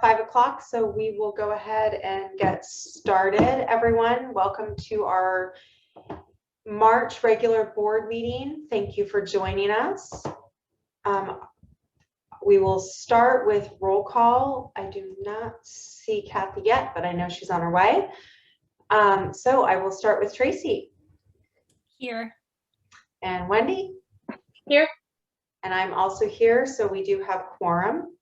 5 o'clock, so we will go ahead and get started. Everyone, welcome to our March regular board meeting. Thank you for joining us. We will start with roll call. I do not see Kathy yet, but I know she's on her way. So I will start with Tracy. Here. And Wendy? Here. And I'm also here, so we do have quorum.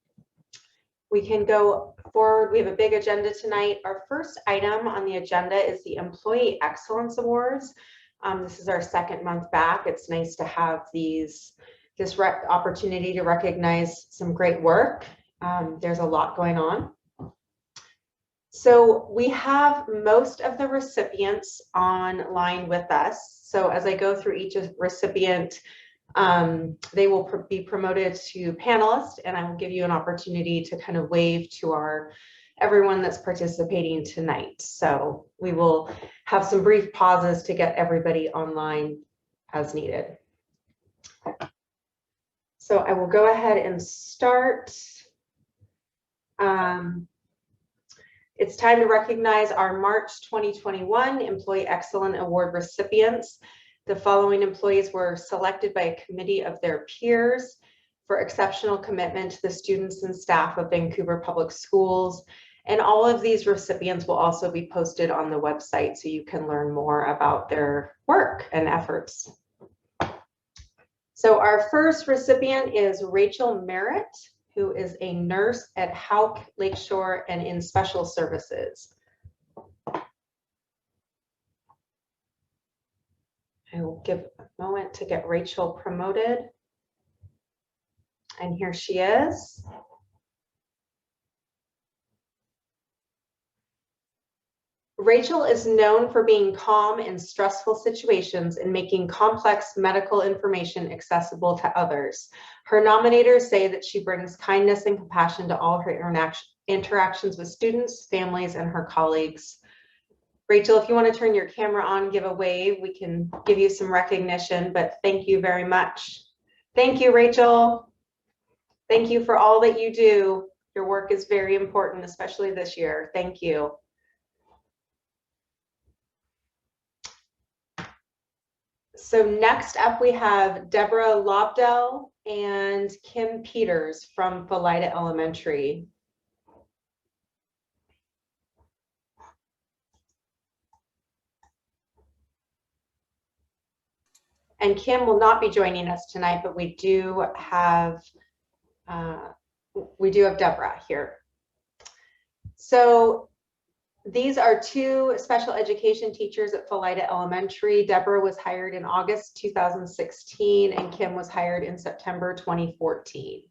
We can go forward. We have a big agenda tonight. Our first item on the agenda is the Employee Excellence Awards. This is our second month back. It's nice to have this opportunity to recognize some great work. There's a lot going on. So we have most of the recipients online with us. So as I go through each recipient, they will be promoted to panelists, and I will give you an opportunity to kind of wave to everyone that's participating tonight. So we will have some brief pauses to get everybody online as needed. So I will go ahead and start. It's time to recognize our March 2021 Employee Excellence Award recipients. The following employees were selected by a committee of their peers for exceptional commitment to the students and staff of Vancouver Public Schools. And all of these recipients will also be posted on the website so you can learn more about their work and efforts. So our first recipient is Rachel Merritt, who is a nurse at Houck Lakeshore and in special services. I will give a moment to get Rachel promoted. And here she is. Rachel is known for being calm in stressful situations and making complex medical information accessible to others. Her nominators say that she brings kindness and compassion to all her interactions with students, families, and her colleagues. Rachel, if you want to turn your camera on, give a wave. We can give you some recognition, but thank you very much. Thank you, Rachel. Thank you for all that you do. Your work is very important, especially this year. Thank you. So next up, we have Deborah Lobdell and Kim Peters from Philida Elementary. And Kim will not be joining us tonight, but we do have Deborah here. So these are two special education teachers at Philida Elementary. Deborah was hired in August 2016, and Kim was hired in September 2014.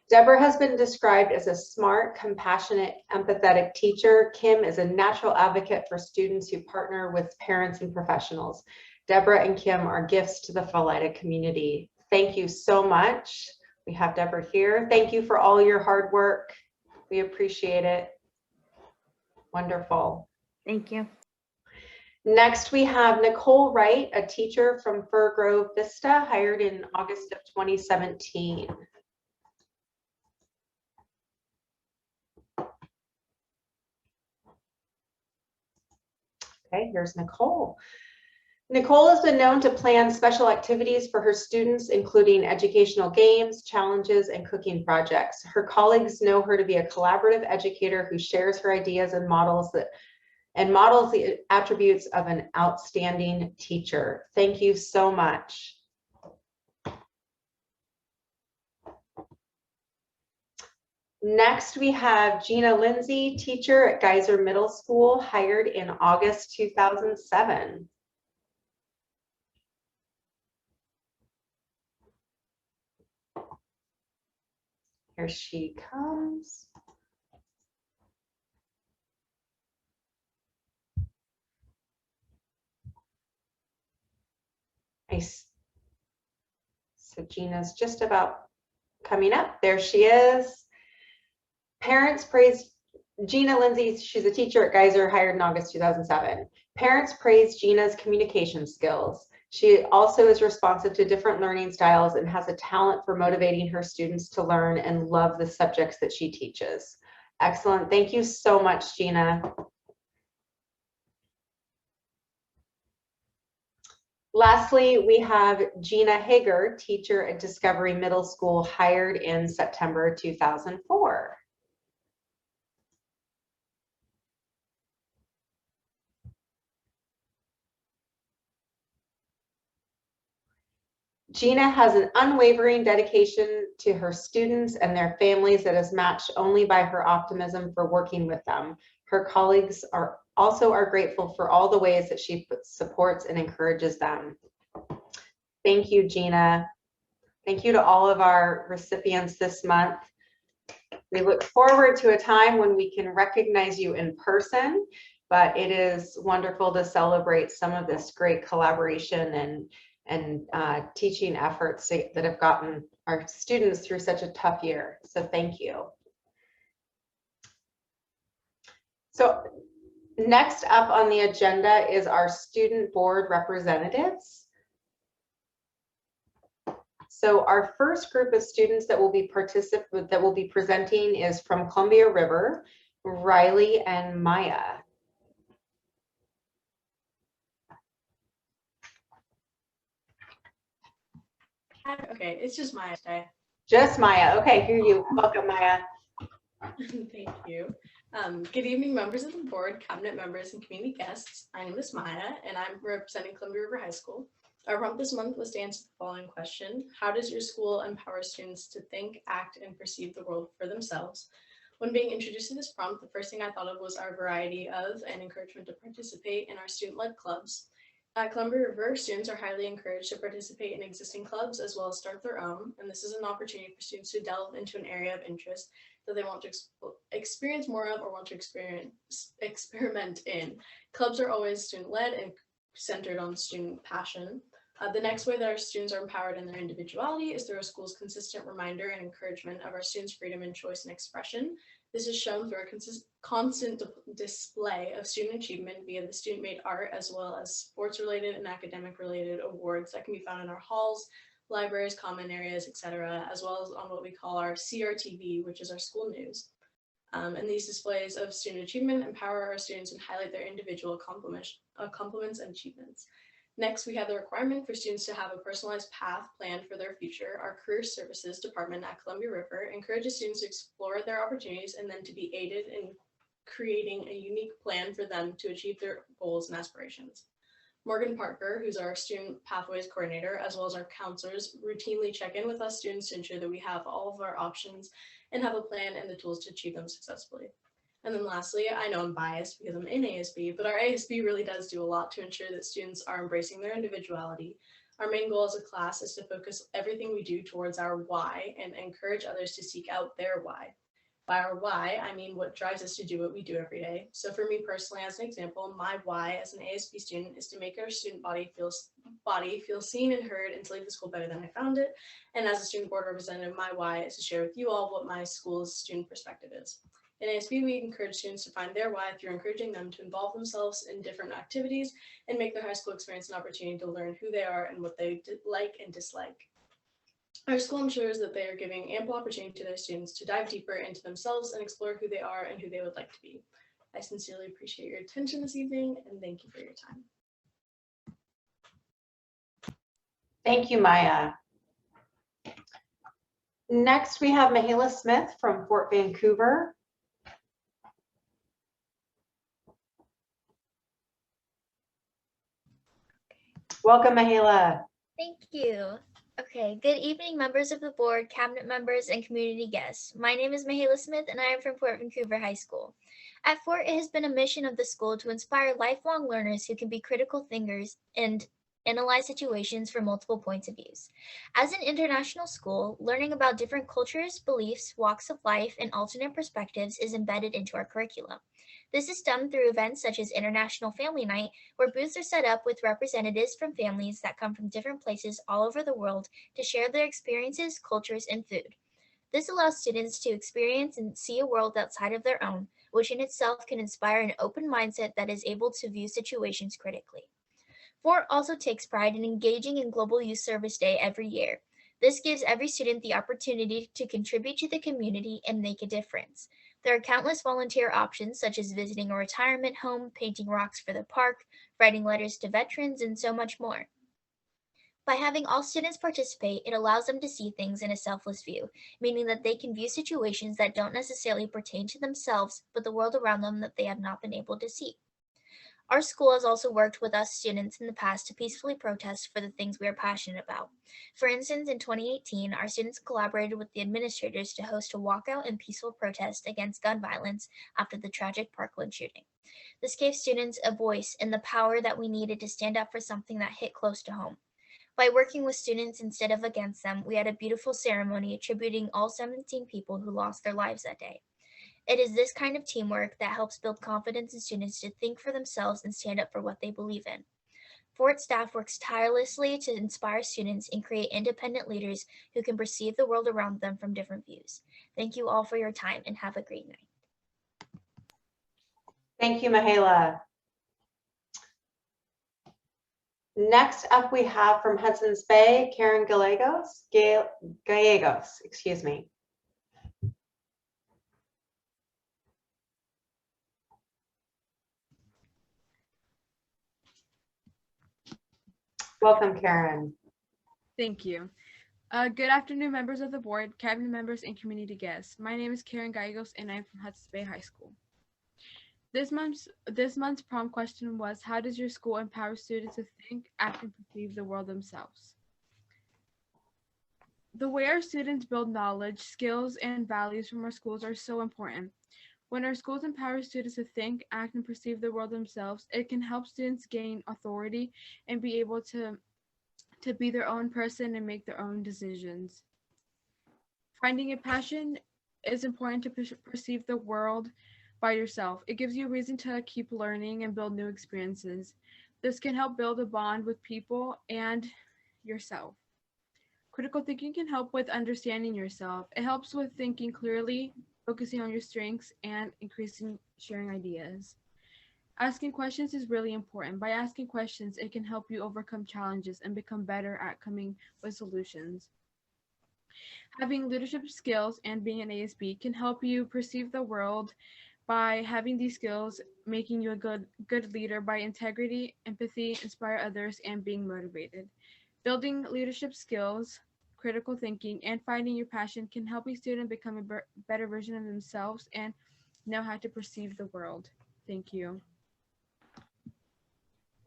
Deborah has been described as a smart, compassionate, empathetic teacher. Kim is a natural advocate for students who partner with parents and professionals. Deborah and Kim are gifts to the Philida community. Thank you so much. We have Deborah here. Thank you for all your hard work. We appreciate it. Wonderful. Thank you. Next, we have Nicole Wright, a teacher from Fir Grove Vista, hired in August of 2017. Okay, here's Nicole. Nicole has been known to plan special activities for her students, including educational games, challenges, and cooking projects. Her colleagues know her to be a collaborative educator who shares her ideas and models the attributes of an outstanding teacher. Thank you so much. Next, we have Gina Lindsay, teacher at Geyser Middle School, hired in August 2007. Here she comes. Nice. So Gina's just about coming up. There she is. Parents praised Gina Lindsay. She's a teacher at Geyser, hired in August 2007. Parents praised Gina's communication skills. She also is responsive to different learning styles and has a talent for motivating her students to learn and love the subjects that she teaches. Excellent. Thank you so much, Gina. Lastly, we have Gina Hager, teacher at Discovery Middle School, hired in September 2004. Gina has an unwavering dedication to her students and their families that is matched only by her optimism for working with them. Her colleagues are grateful for all the ways that she supports and encourages them. Thank you, Gina. Thank you to all of our recipients this month. We look forward to a time when we can recognize you in person, but it is wonderful to celebrate some of this great collaboration and teaching efforts that have gotten our students through such a tough year. So thank you. So next up on the agenda is our student board representatives. So our first group of students that will be presenting is from Columbia River, Riley and Maya. Okay, it's just Maya today. Just Maya. Okay, here you. Welcome, Maya. Thank you. Good evening, members of the board, cabinet members, and community guests. My name is Maya, and I'm representing Columbia River High School. Our prompt this month was to answer the following question: how does your school empower students to think, act, and perceive the world for themselves? When being introduced to this prompt, the first thing I thought of was our variety of and encouragement to participate in our student-led clubs. At Columbia River, students are highly encouraged to participate in existing clubs as well as start their own, and this is an opportunity for students to delve into an area of interest that they want to experience more of or want to experiment in. Clubs are always student-led and centered on student passion. The next way that our students are empowered in their individuality is through our school's consistent reminder and encouragement of our students' freedom and choice and expression. This is shown through our constant display of student achievement via the student-made art, as well as sports-related and academic-related awards that can be found in our halls, libraries, common areas, etc., as well as on what we call our CRTV, which is our school news. And these displays of student achievement empower our students and highlight their individual accomplishments and achievements. Next, we have the requirement for students to have a personalized path planned for their future. Our Career Services Department at Columbia River encourages students to explore their opportunities and then to be aided in creating a unique plan for them to achieve their goals and aspirations. Morgan Parker, who's our Student Pathways Coordinator, as well as our counselors, routinely check in with us students to ensure that we have all of our options and have a plan and the tools to achieve them successfully. And then lastly, I know I'm biased because I'm in ASB, but our ASB really does do a lot to ensure that students are embracing their individuality. Our main goal as a class is to focus everything we do towards our why and encourage others to seek out their why. By our why, I mean what drives us to do what we do every day. So for me personally, as an example, my why as an ASB student is to make our student body feel seen and heard and to leave the school better than I found it. And as a student board representative, my why is to share with you all what my school's student perspective is. In ASB, we encourage students to find their why through encouraging them to involve themselves in different activities and make their high school experience an opportunity to learn who they are and what they like and dislike. Our school ensures that they are giving ample opportunity to their students to dive deeper into themselves and explore who they are and who they would like to be. I sincerely appreciate your attention this evening and thank you for your time. Thank you, Maya. Next, we have Mahala Smith from Fort Vancouver. Welcome, Mahala. Thank you. Okay, good evening, members of the board, cabinet members, and community guests. My name is Mahala Smith, and I am from Fort Vancouver High School. At Fort, it has been a mission of the school to inspire lifelong learners who can be critical thinkers and analyze situations from multiple points of view. As an international school, learning about different cultures, beliefs, walks of life, and alternate perspectives is embedded into our curriculum. This is done through events such as International Family Night, where booths are set up with representatives from families that come from different places all over the world to share their experiences, cultures, and food. This allows students to experience and see a world outside of their own, which in itself can inspire an open mindset that is able to view situations critically. Fort also takes pride in engaging in Global Youth Service Day every year. This gives every student the opportunity to contribute to the community and make a difference. There are countless volunteer options such as visiting a retirement home, painting rocks for the park, writing letters to veterans, and so much more. By having all students participate, it allows them to see things in a selfless view, meaning that they can view situations that don't necessarily pertain to themselves, but the world around them that they have not been able to see. Our school has also worked with us students in the past to peacefully protest for the things we are passionate about. For instance, in 2018, our students collaborated with the administrators to host a walkout and peaceful protest against gun violence after the tragic Parkland shooting. This gave students a voice and the power that we needed to stand up for something that hit close to home. By working with students instead of against them, we had a beautiful ceremony attributing all 17 people who lost their lives that day. It is this kind of teamwork that helps build confidence in students to think for themselves and stand up for what they believe in. Fort staff works tirelessly to inspire students and create independent leaders who can perceive the world around them from different views. Thank you all for your time and have a great night. Thank you, Mihaela. Next up, we have from Hudson's Bay, Karen Gallegos, excuse me. Welcome, Karen. Thank you. Good afternoon, members of the board, cabinet members, and community guests. My name is Karen Gallegos, and I'm from Hudson's Bay High School. This month's prompt question was, how does your school empower students to think, act, and perceive the world themselves? The way our students build knowledge, skills, and values from our schools are so important. When our schools empower students to think, act, and perceive the world themselves, it can help students gain authority and be able to be their own person and make their own decisions. Finding a passion is important to perceive the world by yourself. It gives you a reason to keep learning and build new experiences. This can help build a bond with people and yourself. Critical thinking can help with understanding yourself. It helps with thinking clearly, focusing on your strengths, and increasing sharing ideas. Asking questions is really important. By asking questions, it can help you overcome challenges and become better at coming with solutions. Having leadership skills and being an ASB can help you perceive the world by having these skills, making you a good leader by integrity, empathy, inspire others, and being motivated. Building leadership skills, critical thinking, and finding your passion can help a student become a better version of themselves and know how to perceive the world. Thank you.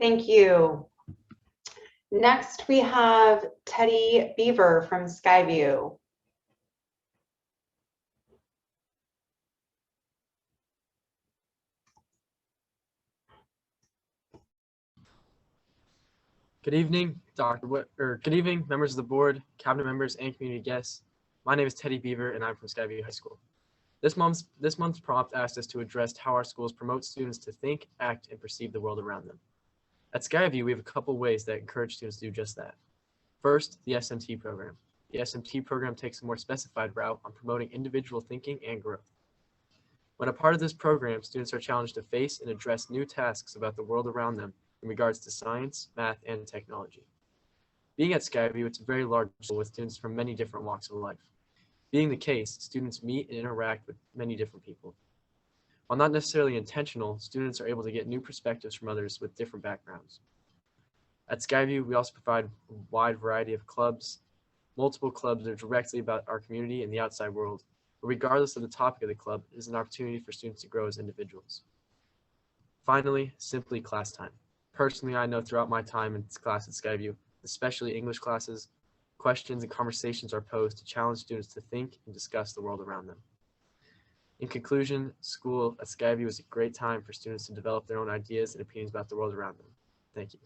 Thank you. Next, we have Teddy Beaver from Skyview. Good evening, good evening, members of the board, cabinet members, and community guests. My name is Teddy Beaver, and I'm from Skyview High School. This month's prompt asked us to address how our schools promote students to think, act, and perceive the world around them. At Skyview, we have a couple ways that encourage students to do just that. First, the SMT program. The SMT program takes a more specified route on promoting individual thinking and growth. When a part of this program, students are challenged to face and address new tasks about the world around them in regards to science, math, and technology. Being at Skyview, it's a very large school with students from many different walks of life. Being the case, students meet and interact with many different people. While not necessarily intentional, students are able to get new perspectives from others with different backgrounds. At Skyview, we also provide a wide variety of clubs. Multiple clubs are directly about our community and the outside world, but regardless of the topic of the club, it is an opportunity for students to grow as individuals. Finally, simply class time. Personally, I know throughout my time in class at Skyview, especially English classes, questions and conversations are posed to challenge students to think and discuss the world around them. In conclusion, school at Skyview is a great time for students to develop their own ideas and opinions about the world around them. Thank you.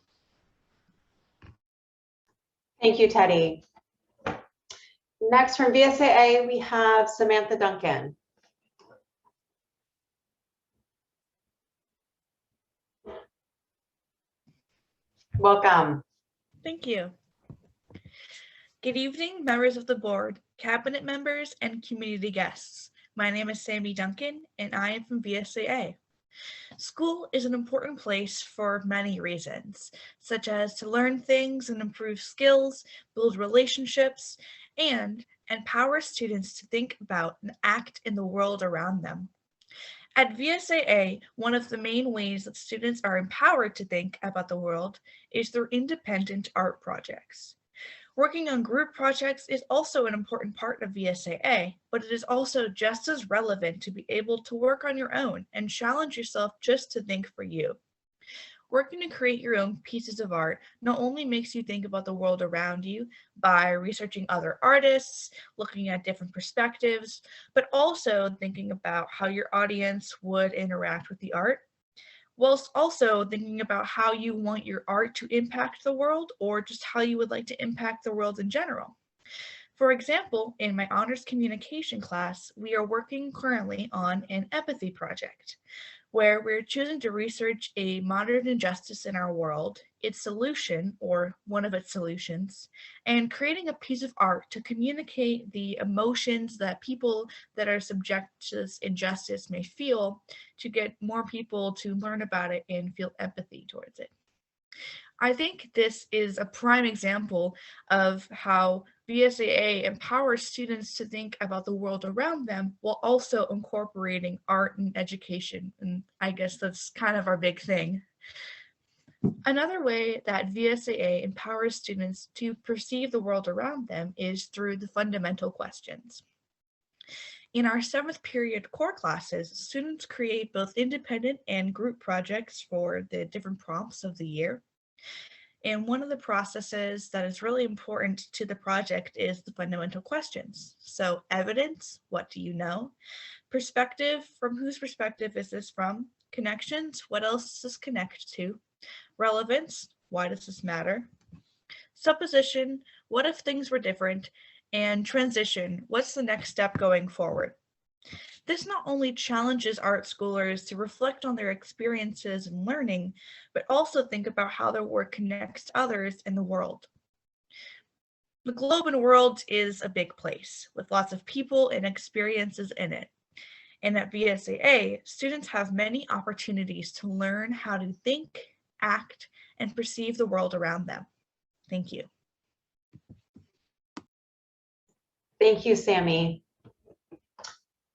Thank you, Teddy. Next from VSAA, we have Samantha Duncan. Welcome. Thank you. Good evening, members of the board, cabinet members, and community guests. My name is Sammy Duncan, and I am from VSAA. School is an important place for many reasons, such as to learn things and improve skills, build relationships, and empower students to think about and act in the world around them. At VSAA, one of the main ways that students are empowered to think about the world is through independent art projects. Working on group projects is also an important part of VSAA, but it is also just as relevant to be able to work on your own and challenge yourself just to think for you. Working to create your own pieces of art not only makes you think about the world around you by researching other artists, looking at different perspectives, but also thinking about how your audience would interact with the art, whilst also thinking about how you want your art to impact the world or just how you would like to impact the world in general. For example, in my honors communication class, we are working currently on an empathy project, where we're choosing to research a modern injustice in our world, its solution, or one of its solutions, and creating a piece of art to communicate the emotions that people that are subject to this injustice may feel, to get more people to learn about it and feel empathy towards it. I think this is a prime example of how VSAA empowers students to think about the world around them while also incorporating art and education. And I guess that's kind of our big thing. Another way that VSAA empowers students to perceive the world around them is through the fundamental questions. In our 7th period core classes, students create both independent and group projects for the different prompts of the year. And one of the processes that is really important to the project is the fundamental questions. So evidence, what do you know? Perspective, from whose perspective is this from? Connections, what else does this connect to? Relevance, why does this matter? Supposition, what if things were different? And transition, what's the next step going forward? This not only challenges art schoolers to reflect on their experiences and learning, but also think about how their work connects to others in the world. The globe and world is a big place with lots of people and experiences in it. And at VSAA, students have many opportunities to learn how to think, act, and perceive the world around them. Thank you. Thank you, Sammy.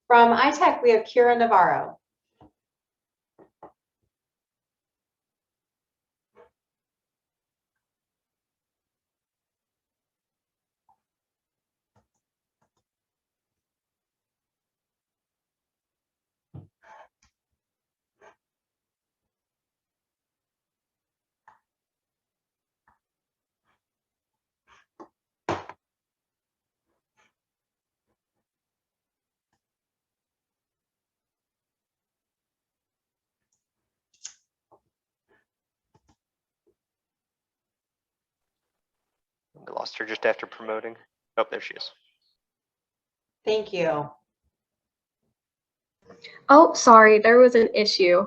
From iTech, we have Kira Navarro. We lost her just after promoting. Oh, there she is. Thank you. Oh, sorry, there was an issue.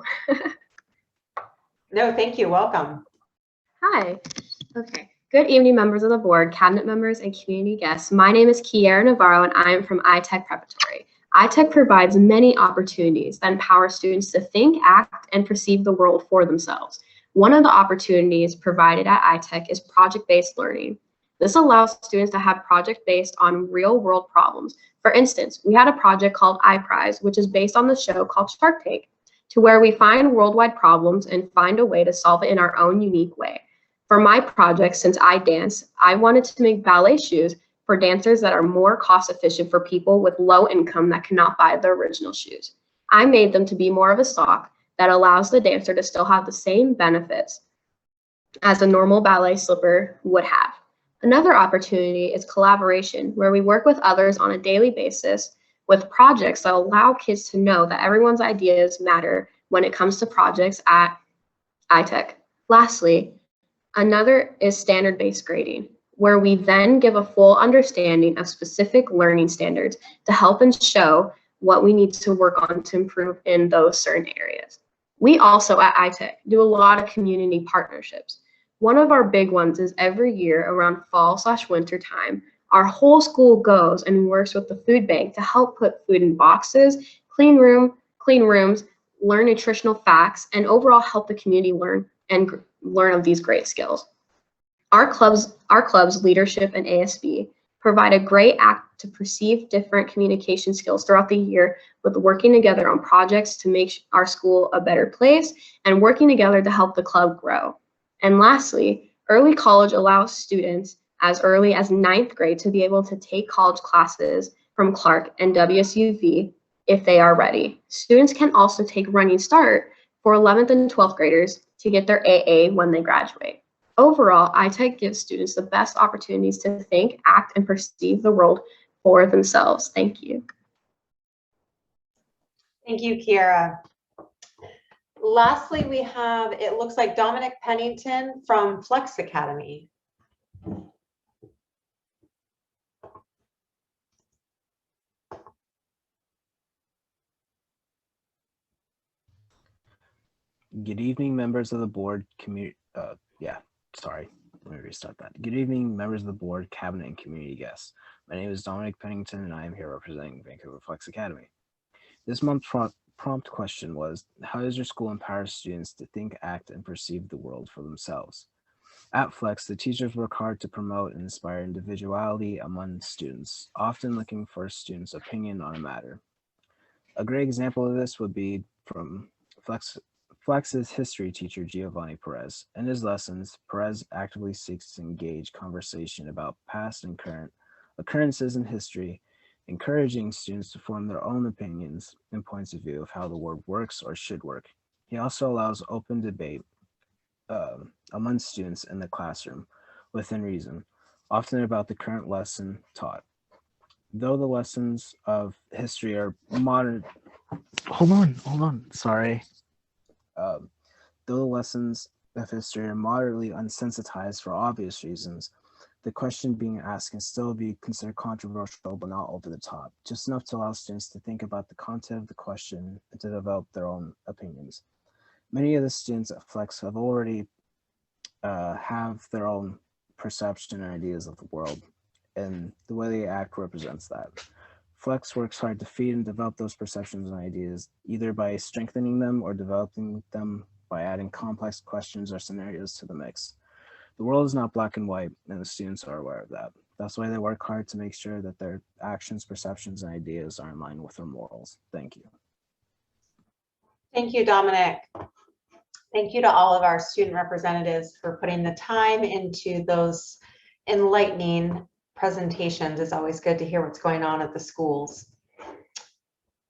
No, thank you. Welcome. Hi. Okay. Good evening, members of the board, cabinet members, and community guests. My name is Kiara Navarro, and I am from iTech Preparatory. iTech provides many opportunities that empower students to think, act, and perceive the world for themselves. One of the opportunities provided at iTech is project-based learning. This allows students to have project based on real-world problems. For instance, we had a project called iPrize, which is based on the show called Shark Tank, to where we find worldwide problems and find a way to solve it in our own unique way. For my project, since I dance, I wanted to make ballet shoes for dancers that are more cost efficient for people with low income that cannot buy the original shoes. I made them to be more of a sock that allows the dancer to still have the same benefits as a normal ballet slipper would have. Another opportunity is collaboration, where we work with others on a daily basis with projects that allow kids to know that everyone's ideas matter when it comes to projects at iTech. Lastly, another is standard-based grading, where we then give a full understanding of specific learning standards to help and show what we need to work on to improve in those certain areas. We also at iTech do a lot of community partnerships. One of our big ones is every year around fall/winter time, our whole school goes and works with the food bank to help put food in boxes, clean rooms, learn nutritional facts, and overall help the community learn of these great skills. Our club's leadership and ASB provide a great to perceive different communication skills throughout the year with working together on projects to make our school a better place and working together to help the club grow. And lastly, early college allows students as early as 9th grade to be able to take college classes from Clark and WSUV if they are ready. Students can also take Running Start for 11th and 12th graders to get their AA when they graduate. Overall, iTech gives students the best opportunities to think, act, and perceive the world for themselves. Thank you. Thank you, Kiara. Lastly, we have, it looks like Dominic Pennington from Flex Academy. Good evening, members of the board, let me restart that. Good evening, members of the board, cabinet, and community guests. My name is Dominic Pennington, and I am here representing Vancouver Flex Academy. This month's prompt question was, how does your school empower students to think, act, and perceive the world for themselves? At Flex, the teachers work hard to promote and inspire individuality among students, often looking for students' opinion on a matter. A great example of this would be from Flex's history teacher, Giovanni Perez. In his lessons, Perez actively seeks to engage conversation about past and current occurrences in history, encouraging students to form their own opinions and points of view of how the world works or should work. He also allows open debate among students in the classroom within reason, often about the current lesson taught. Though the lessons of history are modern, though the lessons of history are moderately unsensitized for obvious reasons, the question being asked can still be considered controversial but not over the top, just enough to allow students to think about the content of the question and to develop their own opinions. Many of the students at Flex have already have their own perception and ideas of the world, and the way they act represents that. Flex works hard to feed and develop those perceptions and ideas, either by strengthening them or developing them by adding complex questions or scenarios to the mix. The world is not black and white, and the students are aware of that. That's why they work hard to make sure that their actions, perceptions, and ideas are in line with their morals. Thank you. Thank you, Dominic. Thank you to all of our student representatives for putting the time into those enlightening presentations. It's always good to hear what's going on at the schools.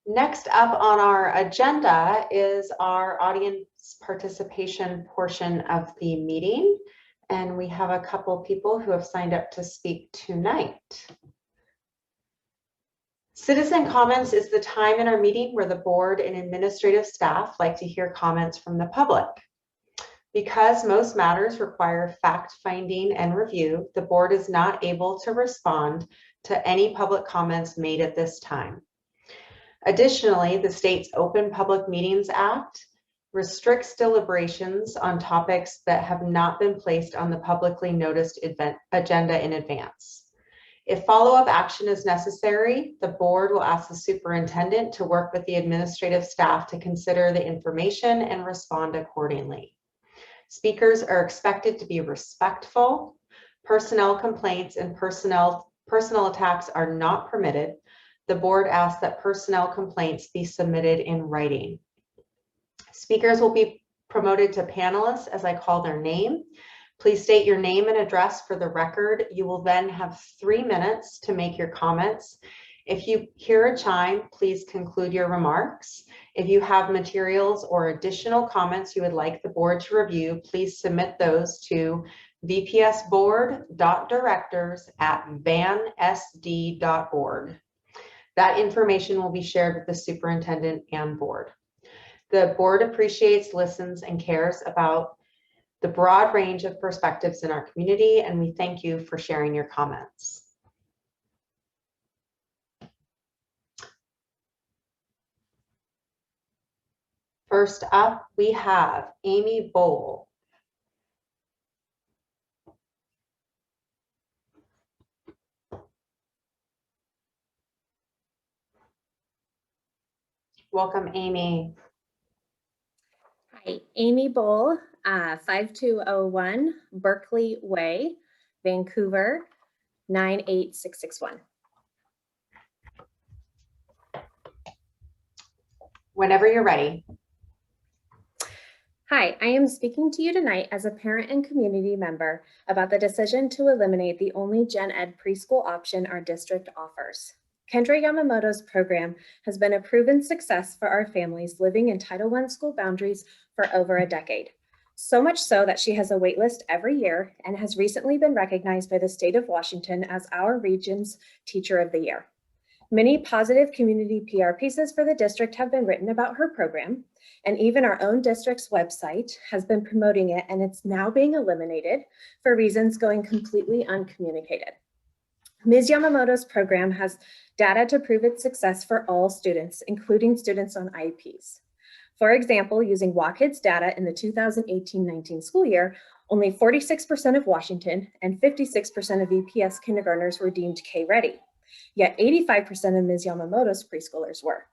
Next up on our agenda is our audience participation portion of the meeting. And we have a couple people who have signed up to speak tonight. Citizen comments is the time in our meeting where the board and administrative staff like to hear comments from the public. Because most matters require fact-finding and review, the board is not able to respond to any public comments made at this time. Additionally, the state's Open Public Meetings Act restricts deliberations on topics that have not been placed on the publicly noticed agenda in advance. If follow-up action is necessary, the board will ask the superintendent to work with the administrative staff to consider the information and respond accordingly. Speakers are expected to be respectful. Personnel complaints and personal attacks are not permitted. The board asks that personnel complaints be submitted in writing. Speakers will be promoted to panelists as I call their name. Please state your name and address for the record. You will then have 3 minutes to make your comments. If you hear a chime, please conclude your remarks. If you have materials or additional comments you would like the board to review, please submit those to vpsboard.directors@vansd.org. That information will be shared with the superintendent and board. The board appreciates, listens, and cares about the broad range of perspectives in our community, and we thank you for sharing your comments. First up, we have Amy Bowl. Welcome, Amy. Hi, Amy Bowl, 5201 Berkeley Way, Vancouver, 98661. Whenever you're ready. Hi, I am speaking to you tonight as a parent and community member about the decision to eliminate the only gen ed preschool option our district offers. Kendra Yamamoto's program has been a proven success for our families living in Title I school boundaries for over a decade. So much so that she has a waitlist every year and has recently been recognized by the state of Washington as our region's Teacher of the Year. Many positive community PR pieces for the district have been written about her program, and even our own district's website has been promoting it, and it's now being eliminated for reasons going completely uncommunicated. Ms. Yamamoto's program has data to prove its success for all students, including students on IEPs. For example, using WAKIDS data in the 2018-19 school year, only 46% of Washington and 56% of VPS kindergartners were deemed K-ready. Yet 85% of Ms. Yamamoto's preschoolers were.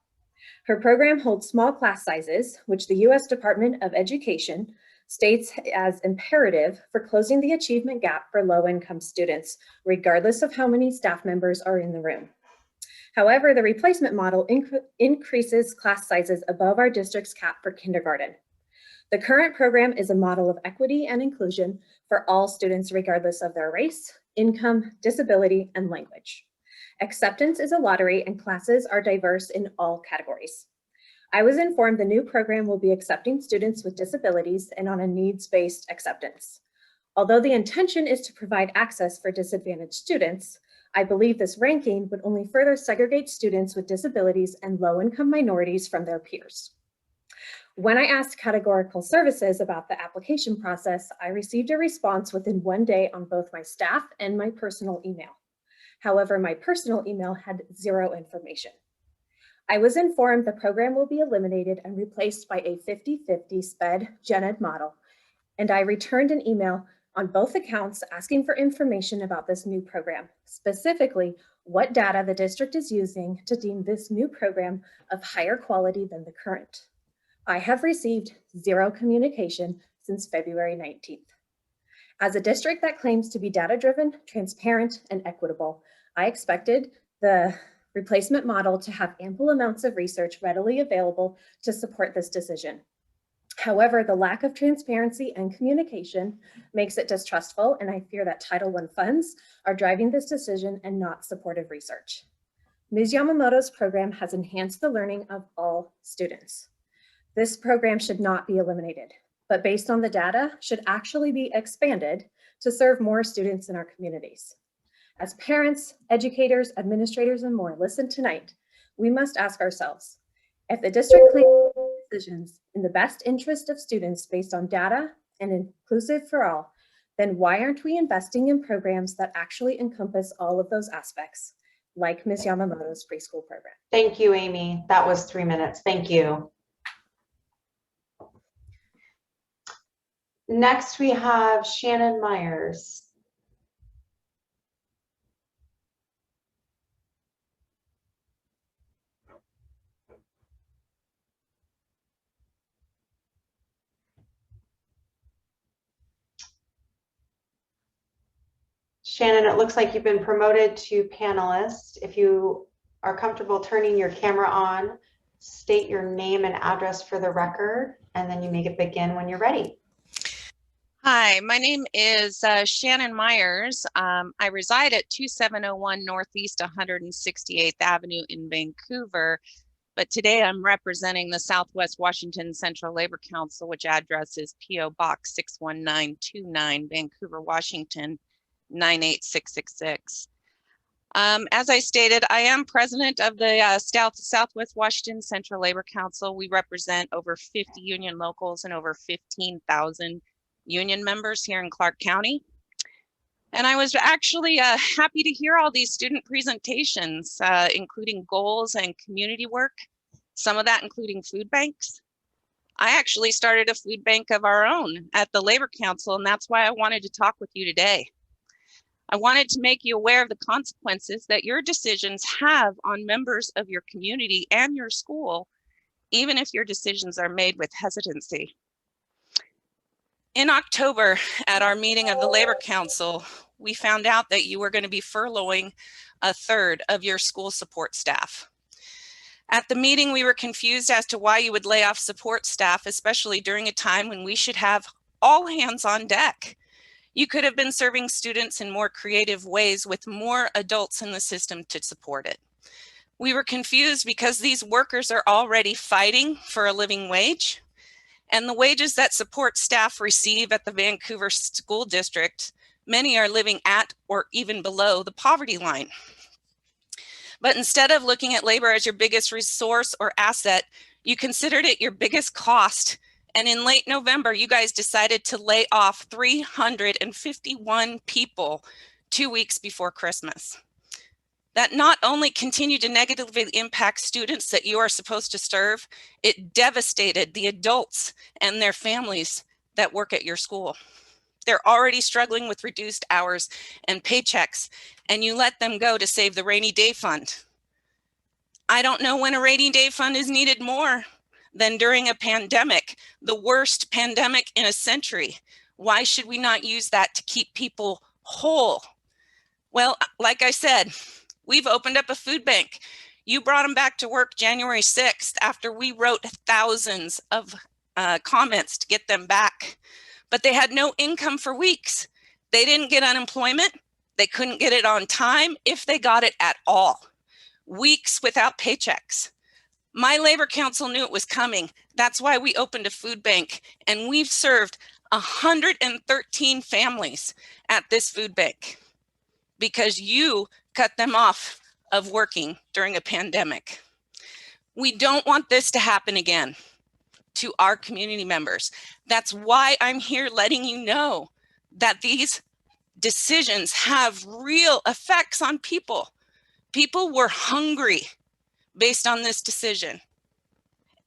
Her program holds small class sizes, which the U.S. Department of Education states as imperative for closing the achievement gap for low-income students, regardless of how many staff members are in the room. However, the replacement model increases class sizes above our district's cap for kindergarten. The current program is a model of equity and inclusion for all students, regardless of their race, income, disability, and language. Acceptance is a lottery and classes are diverse in all categories. I was informed the new program will be accepting students with disabilities and on a needs-based acceptance. Although the intention is to provide access for disadvantaged students, I believe this ranking would only further segregate students with disabilities and low-income minorities from their peers. When I asked Categorical Services about the application process, I received a response within 1 day on both my staff and my personal email. However, my personal email had zero information. I was informed the program will be eliminated and replaced by a 50-50 SPED gen ed model, and I returned an email on both accounts asking for information about this new program, specifically what data the district is using to deem this new program of higher quality than the current. I have received zero communication since February 19th. As a district that claims to be data-driven, transparent, and equitable, I expected the replacement model to have ample amounts of research readily available to support this decision. However, the lack of transparency and communication makes it distrustful, and I fear that Title I funds are driving this decision and not supportive research. Ms. Yamamoto's program has enhanced the learning of all students. This program should not be eliminated, but based on the data, should actually be expanded to serve more students in our communities. As parents, educators, administrators, and more listen tonight, we must ask ourselves, if the district claims decisions in the best interest of students based on data and inclusive for all, then why aren't we investing in programs that actually encompass all of those aspects, like Ms. Yamamoto's preschool program? Thank you, Amy. That was 3 minutes. Thank you. Next, we have Shannon Myers. Shannon, it looks like you've been promoted to panelist. If you are comfortable turning your camera on, state your name and address for the record, and then you may begin when you're ready. Hi, my name is Shannon Myers. I reside at 2701 Northeast 168th Avenue in Vancouver, but today I'm representing the Southwest Washington Central Labor Council, which address is P.O. Box 61929, Vancouver, Washington, 98666. As I stated, I am president of the Southwest Washington Central Labor Council. We represent over 50 union locals and over 15,000 union members here in Clark County. And I was actually happy to hear all these student presentations, including goals and community work, some of that including food banks. I actually started a food bank of our own at the Labor Council, and that's why I wanted to talk with you today. I wanted to make you aware of the consequences that your decisions have on members of your community and your school, even if your decisions are made with hesitancy. In October, at our meeting of the Labor Council, we found out that you were going to be furloughing a third of your school support staff. At the meeting, we were confused as to why you would lay off support staff, especially during a time when we should have all hands on deck. You could have been serving students in more creative ways with more adults in the system to support it. We were confused because these workers are already fighting for a living wage, and the wages that support staff receive at the Vancouver School District, many are living at or even below the poverty line. But instead of looking at labor as your biggest resource or asset, you considered it your biggest cost. And in late November, you guys decided to lay off 351 people 2 weeks before Christmas. That not only continued to negatively impact students that you are supposed to serve, it devastated the adults and their families that work at your school. They're already struggling with reduced hours and paychecks, and you let them go to save the rainy day fund. I don't know when a rainy day fund is needed more than during a pandemic, the worst pandemic in a century. Why should we not use that to keep people whole? Well, like I said, we've opened up a food bank. You brought them back to work January 6th after we wrote thousands of comments to get them back. But they had no income for weeks. They didn't get unemployment. They couldn't get it on time if they got it at all. Weeks without paychecks. My labor council knew it was coming. That's why we opened a food bank, and we've served 113 families at this food bank because you cut them off of working during a pandemic. We don't want this to happen again to our community members. That's why I'm here letting you know that these decisions have real effects on people. People were hungry based on this decision.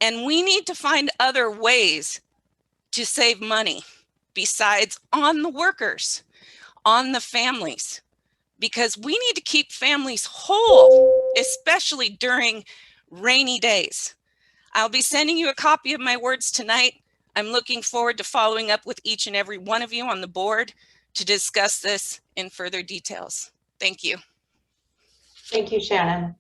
And we need to find other ways to save money besides on the workers, on the families, because we need to keep families whole, especially during rainy days. I'll be sending you a copy of my words tonight. I'm looking forward to following up with each and every one of you on the board to discuss this in further details. Thank you. Thank you, Shannon.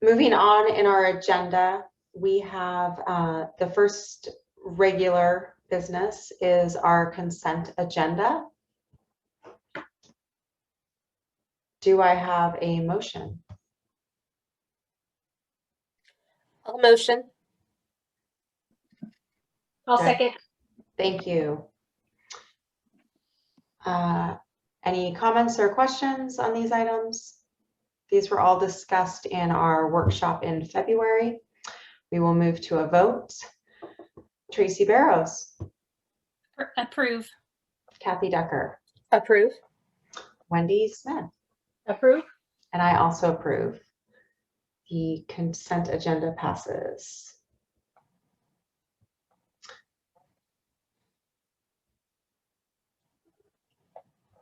Moving on in our agenda, we have the first regular business is our consent agenda. Do I have a motion? I'll motion. I'll Okay. second. Thank you. Any comments or questions on these items? These were all discussed in our workshop in February. We will move to a vote. Tracy Barrows. Approve. Kathy Decker. Approve. Wendy Smith. Approve. And I also approve. The consent agenda passes.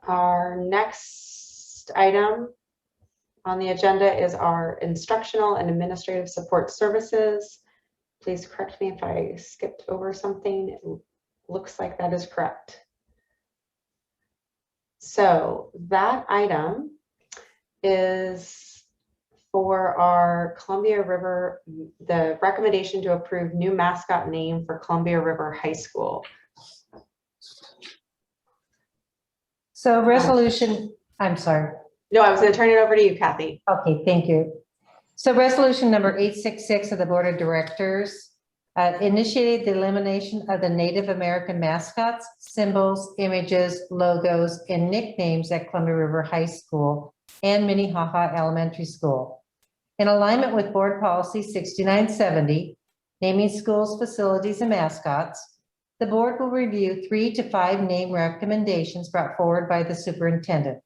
Our next item on the agenda is our instructional and administrative support services. Please correct me if I skipped over something. It looks like that is correct. So that item is for our Columbia River, the recommendation to approve new mascot name for Columbia River High School. So resolution, I'm sorry. No, I was going to turn it over to you, Kathy. Okay, thank you. So resolution number 866 of the Board of Directors initiated the elimination of the Native American mascots, symbols, images, logos, and nicknames at Columbia River High School and Minnehaha Elementary School. In alignment with Board Policy 6970, naming schools, facilities, and mascots, the board will review 3 to 5 name recommendations brought forward by the superintendent.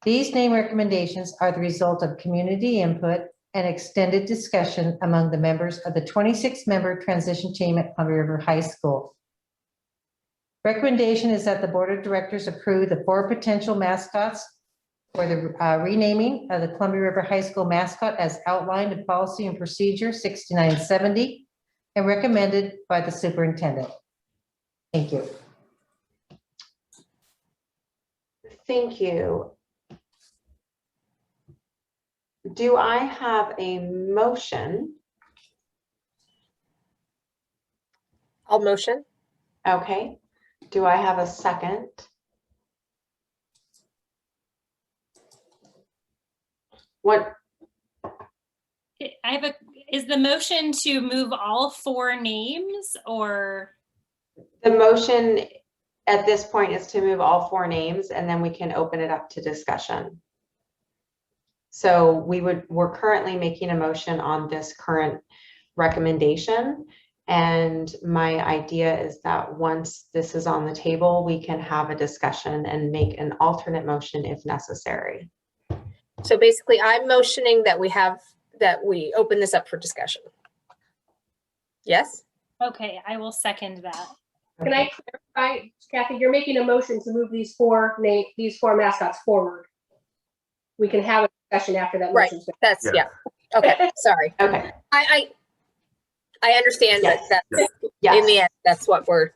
These name recommendations are the result of community input and extended discussion among the members of the 26-member transition team at Columbia River High School. Recommendation is that the board of directors approve the 4 potential mascots for the renaming of the Columbia River High School mascot as outlined in Policy and Procedure 6970 and recommended by the superintendent. Thank you. Thank you. Do I have a motion? I'll motion. Okay. Do I have a second? What? I have a, is the motion to move all 4 names or? The motion at this point is to move all 4 names and then we can open it up to discussion. So we're currently making a motion on this current recommendation. And my idea is that once this is on the table, we can have a discussion and make an alternate motion if necessary. So basically I'm motioning that we open this up for discussion. Yes? Okay, I will second that. Can I clarify, Kathy, you're making a motion to move these 4 mascots forward. We can have a discussion after that. Right, that's, yeah. Okay, sorry. Okay. I understand, Yes. but that's, Yes. in the end, that's what we're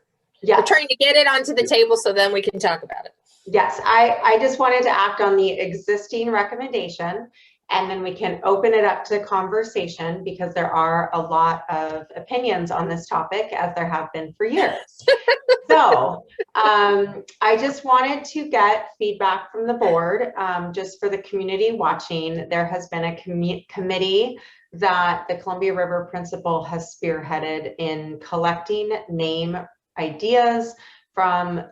trying to get it onto the table so then we can talk about it. Yes, I just wanted to act on the existing recommendation and then we can open it up to conversation because there are a lot of opinions on this topic as there have been for years. So I just wanted to get feedback from the board, just for the community watching. There has been a committee that the Columbia River principal has spearheaded in collecting name ideas from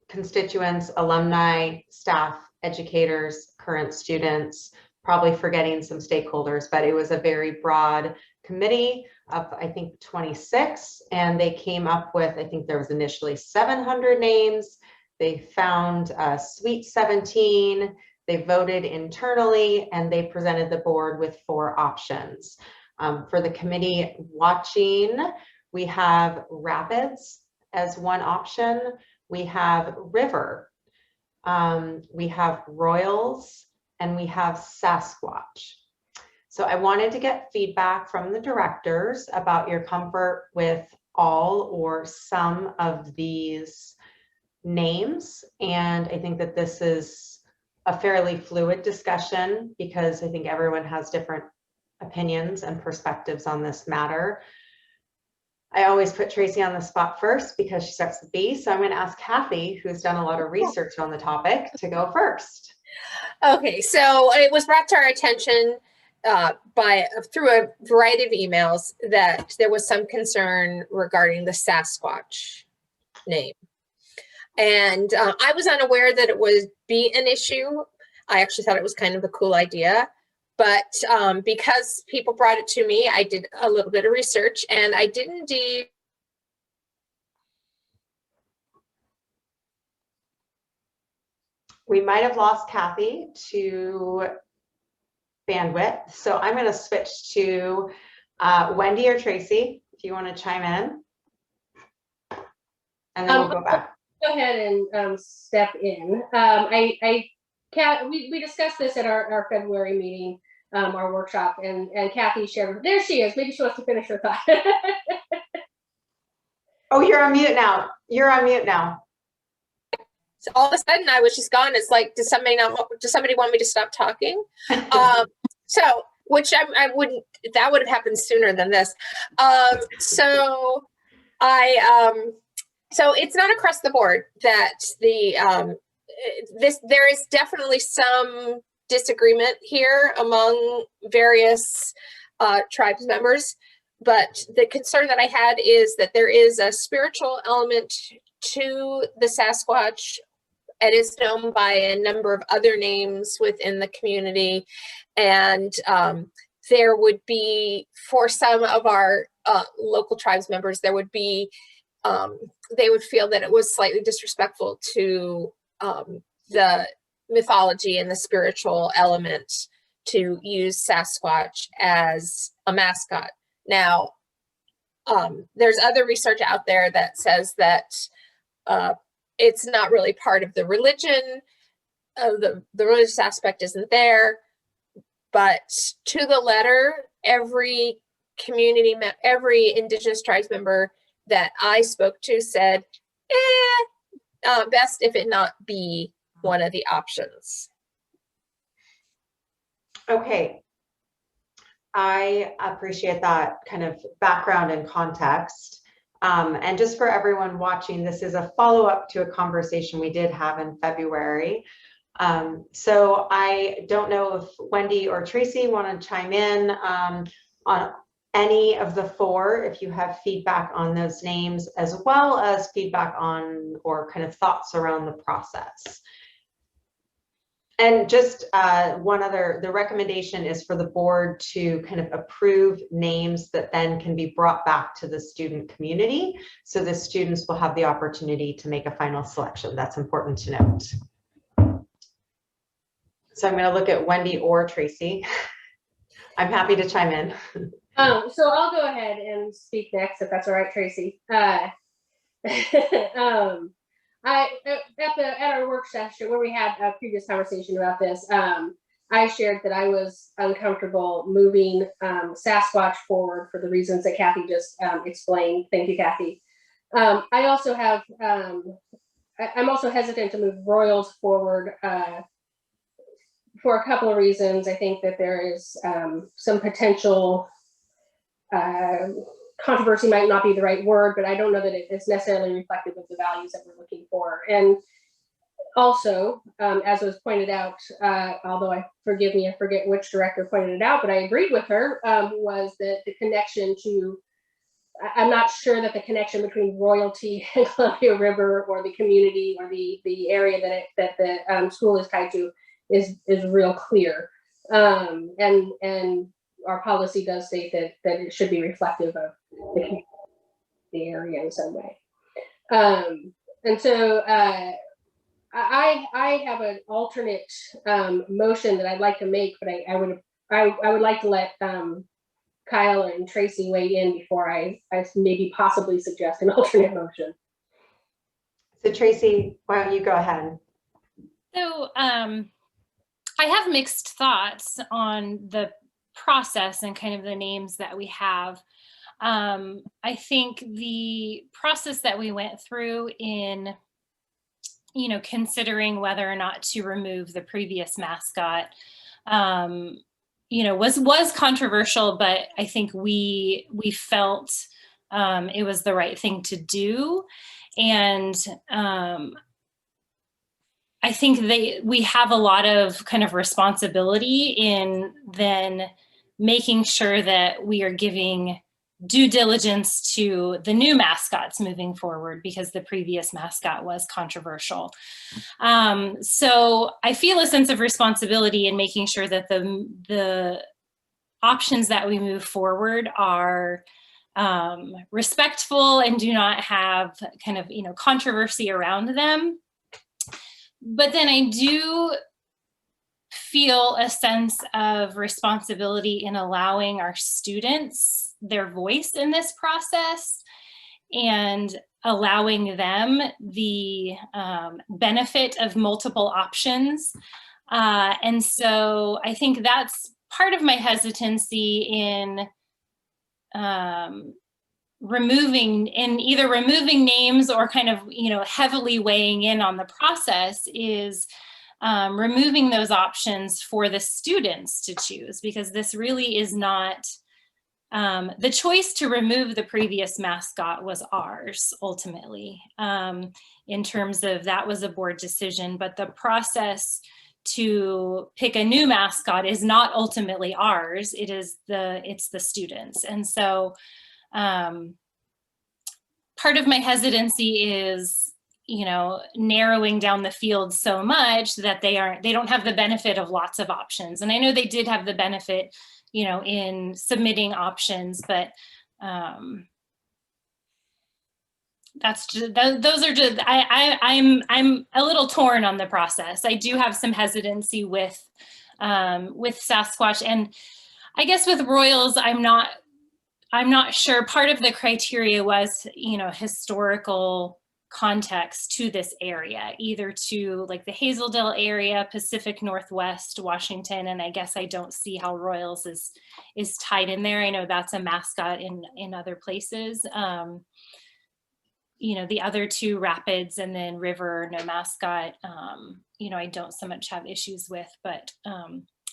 constituents, alumni, staff, educators, current students, probably forgetting some stakeholders, but it was a very broad committee of, I think, 26, and they came up with, I think there was initially 700 names. They found a sweet 17. They voted internally, and they presented the board with 4 options. For the committee watching, we have Rapids as one option. We have River. We have Royals, and we have Sasquatch. So I wanted to get feedback from the directors about your comfort with all or some of these names. And I think that this is a fairly fluid discussion because I think everyone has different opinions and perspectives on this matter. I always put Tracy on the spot first because she starts with B. So I'm going to ask Kathy, who's done a lot of research on the topic, to go first. Okay, so it was brought to our attention through a variety of emails that there was some concern regarding the Sasquatch name. And I was unaware that it would be an issue. I actually thought it was kind of a cool idea. But because people brought it to me, I did a little bit of research and I did indeed. We might have lost Kathy to bandwidth. So I'm going to switch to Wendy or Tracy, if you want to chime in. And then we'll go back. Go ahead and step in. We discussed this at our February meeting, our workshop, and Kathy shared. There she is. Maybe she wants to finish her thought. Oh, you're on mute now. You're on mute now. So all of a sudden I was just gone. It's like, does somebody want me to stop talking? So, which I wouldn't, that would have happened sooner than this. So it's not across the board that there is definitely some disagreement here among various tribes members. But the concern that I had is that there is a spiritual element to the Sasquatch. It is known by a number of other names within the community. And there would be, for some of our local tribes members, there would be, they would feel that it was slightly disrespectful to the mythology and the spiritual element to use Sasquatch as a mascot. Now, there's other research out there that says that it's not really part of the religion. The religious aspect isn't there, but to the letter, every every Indigenous tribes member that I spoke to said, best if it not be one of the options. Okay. I appreciate that kind of background and context. And just for everyone watching, this is a follow-up to a conversation we did have in February. So I don't know if Wendy or Tracy want to chime in on any of the four, if you have feedback on those names, as well as feedback on or kind of thoughts around the process. And just one other, the recommendation is for the board to kind of approve names that then can be brought back to the student community. So the students will have the opportunity to make a final selection. That's important to note. So I'm going to look at Wendy or Tracy. I'm happy to chime in. So I'll go ahead and speak next, if that's all right, Tracy. At our work session where we had a previous conversation about this, I shared that I was uncomfortable moving Sasquatch forward for the reasons that Kathy just explained. Thank you, Kathy. I also have, I'm also hesitant to move Royals forward for a couple of reasons. I think that there is some potential controversy, might not be the right word, but I don't know that it's necessarily reflective of the values that we're looking for. And also, as was pointed out, although I forget which director pointed it out, but I agreed with her, was that the connection to, I'm not sure that the connection between royalty and Columbia River or the community or the area that the school is tied to is real clear. And our policy does state that it should be reflective of the area in some way. And so I have an alternate motion that I'd like to make, but I would like to let Kyle and Tracy weigh in before I maybe possibly suggest an alternate motion. So Tracy, why don't you go ahead? So I have mixed thoughts on the process and kind of the names that we have. I think the process that we went through in, considering whether or not to remove the previous mascot, was controversial, but I think we felt it was the right thing to do. And I think we have a lot of kind of responsibility in then making sure that we are giving due diligence to the new mascots moving forward, because the previous mascot was controversial. So I feel a sense of responsibility in making sure that the options that we move forward are respectful and do not have kind of, controversy around them. But then I do feel a sense of responsibility in allowing our students their voice in this process and allowing them the benefit of multiple options. And so I think that's part of my hesitancy in either removing names or kind of, heavily weighing in on the process is removing those options for the students to choose, because this really is not, the choice to remove the previous mascot was ours ultimately, in terms of that was a board decision, but the process to pick a new mascot is not ultimately ours. It's the students. And so part of my hesitancy is, narrowing down the field so much that they don't have the benefit of lots of options. And I know they did have the benefit, in submitting options, but that's just, those are just, I'm a little torn on the process. I do have some hesitancy with Sasquatch, and I guess with Royals, I'm not sure. Part of the criteria was, historical context to this area, either to like the Hazeldale area, Pacific Northwest, Washington, and I guess I don't see how Royals is tied in there. I know that's a mascot in other places. The other two, Rapids and then River, no mascot, I don't so much have issues with, but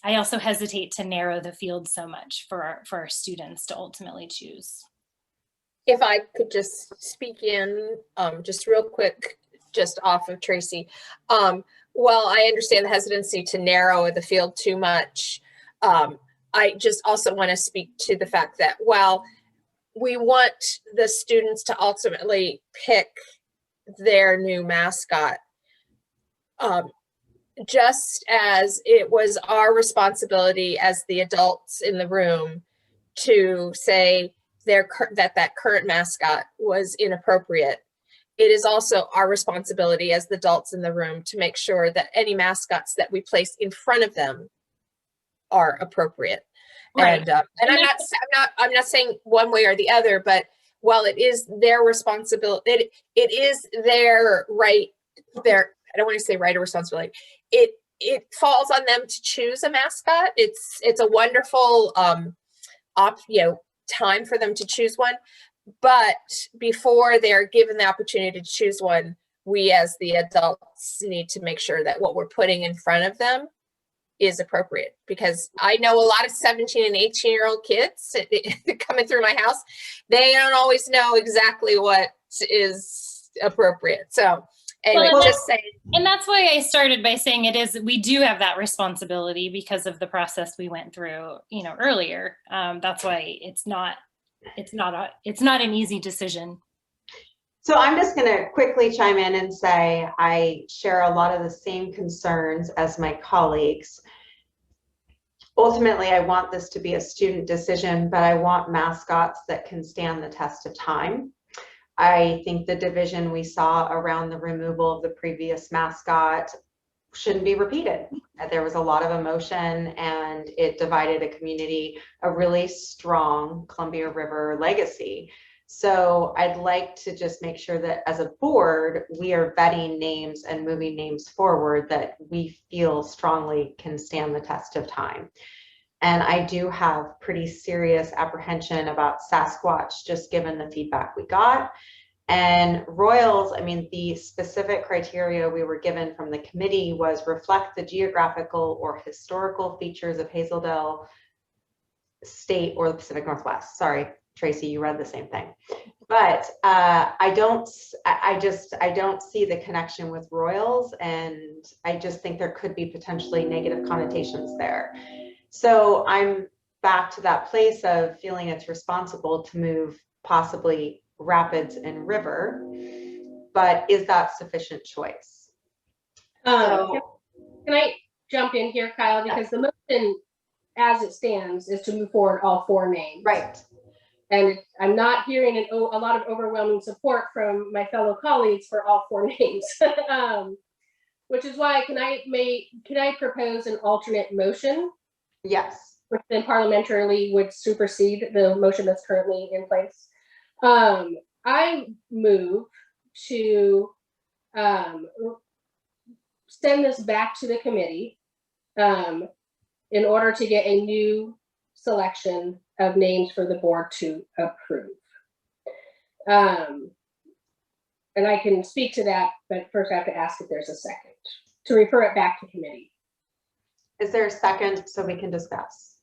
I also hesitate to narrow the field so much for our students to ultimately choose. If I could just speak in, just real quick, just off of Tracy. While I understand the hesitancy to narrow the field too much, I just also want to speak to the fact that while we want the students to ultimately pick their new mascot, just as it was our responsibility as the adults in the room to say that current mascot was inappropriate, it is also our responsibility as the adults in the room to make sure that any mascots that we place in front of them are appropriate. Right. And I'm not saying one way or the other, but while it is their responsibility, it is their right, I don't want to say right or responsibility. It falls on them to choose a mascot. It's a wonderful time for them to choose one. But before they're given the opportunity to choose one, we as the adults need to make sure that what we're putting in front of them is appropriate. Because I know a lot of 17 and 18-year-old kids coming through my house, they don't always know exactly what is appropriate. So anyway, just saying. And that's why I started by saying we do have that responsibility because of the process we went through, earlier. That's why it's not an easy decision. So I'm just going to quickly chime in and say I share a lot of the same concerns as my colleagues. Ultimately, I want this to be a student decision, but I want mascots that can stand the test of time. I think the division we saw around the removal of the previous mascot shouldn't be repeated. There was a lot of emotion and it divided a community, a really strong Columbia River legacy. So I'd like to just make sure that as a board, we are vetting names and moving names forward that we feel strongly can stand the test of time. And I do have pretty serious apprehension about Sasquatch, just given the feedback we got. And Royals, I mean, the specific criteria we were given from the committee was reflect the geographical or historical features of Hazeldale State or the Pacific Northwest. Sorry, Tracy, you read the same thing. But I don't see the connection with Royals, and I just think there could be potentially negative connotations there. So I'm back to that place of feeling it's responsible to move possibly Rapids and River, but is that sufficient choice? Can I jump in here, Kyle? Because the motion as it stands is to move forward all 4 names. Right. And I'm not hearing a lot of overwhelming support from my fellow colleagues for all 4 names. Which is why, can I propose an alternate motion? Yes. Which then parliamentarily would supersede the motion that's currently in place. I move to send this back to the committee in order to get a new selection of names for the board to approve. And I can speak to that, but first I have to ask if there's a second to refer it back to committee. Is there a second so we can discuss?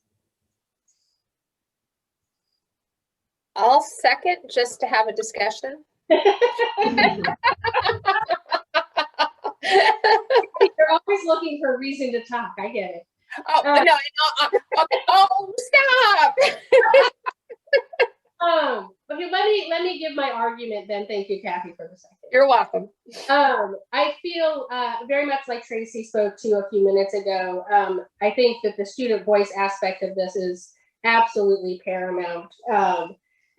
I'll second just to have a discussion. You're always looking for a reason to talk. I get it. Oh, no. Okay. Oh, stop. Okay, let me give my argument then. Thank you, Kathy, for the second. You're welcome. I feel very much like Tracy spoke to a few minutes ago. I think that the student voice aspect of this is absolutely paramount.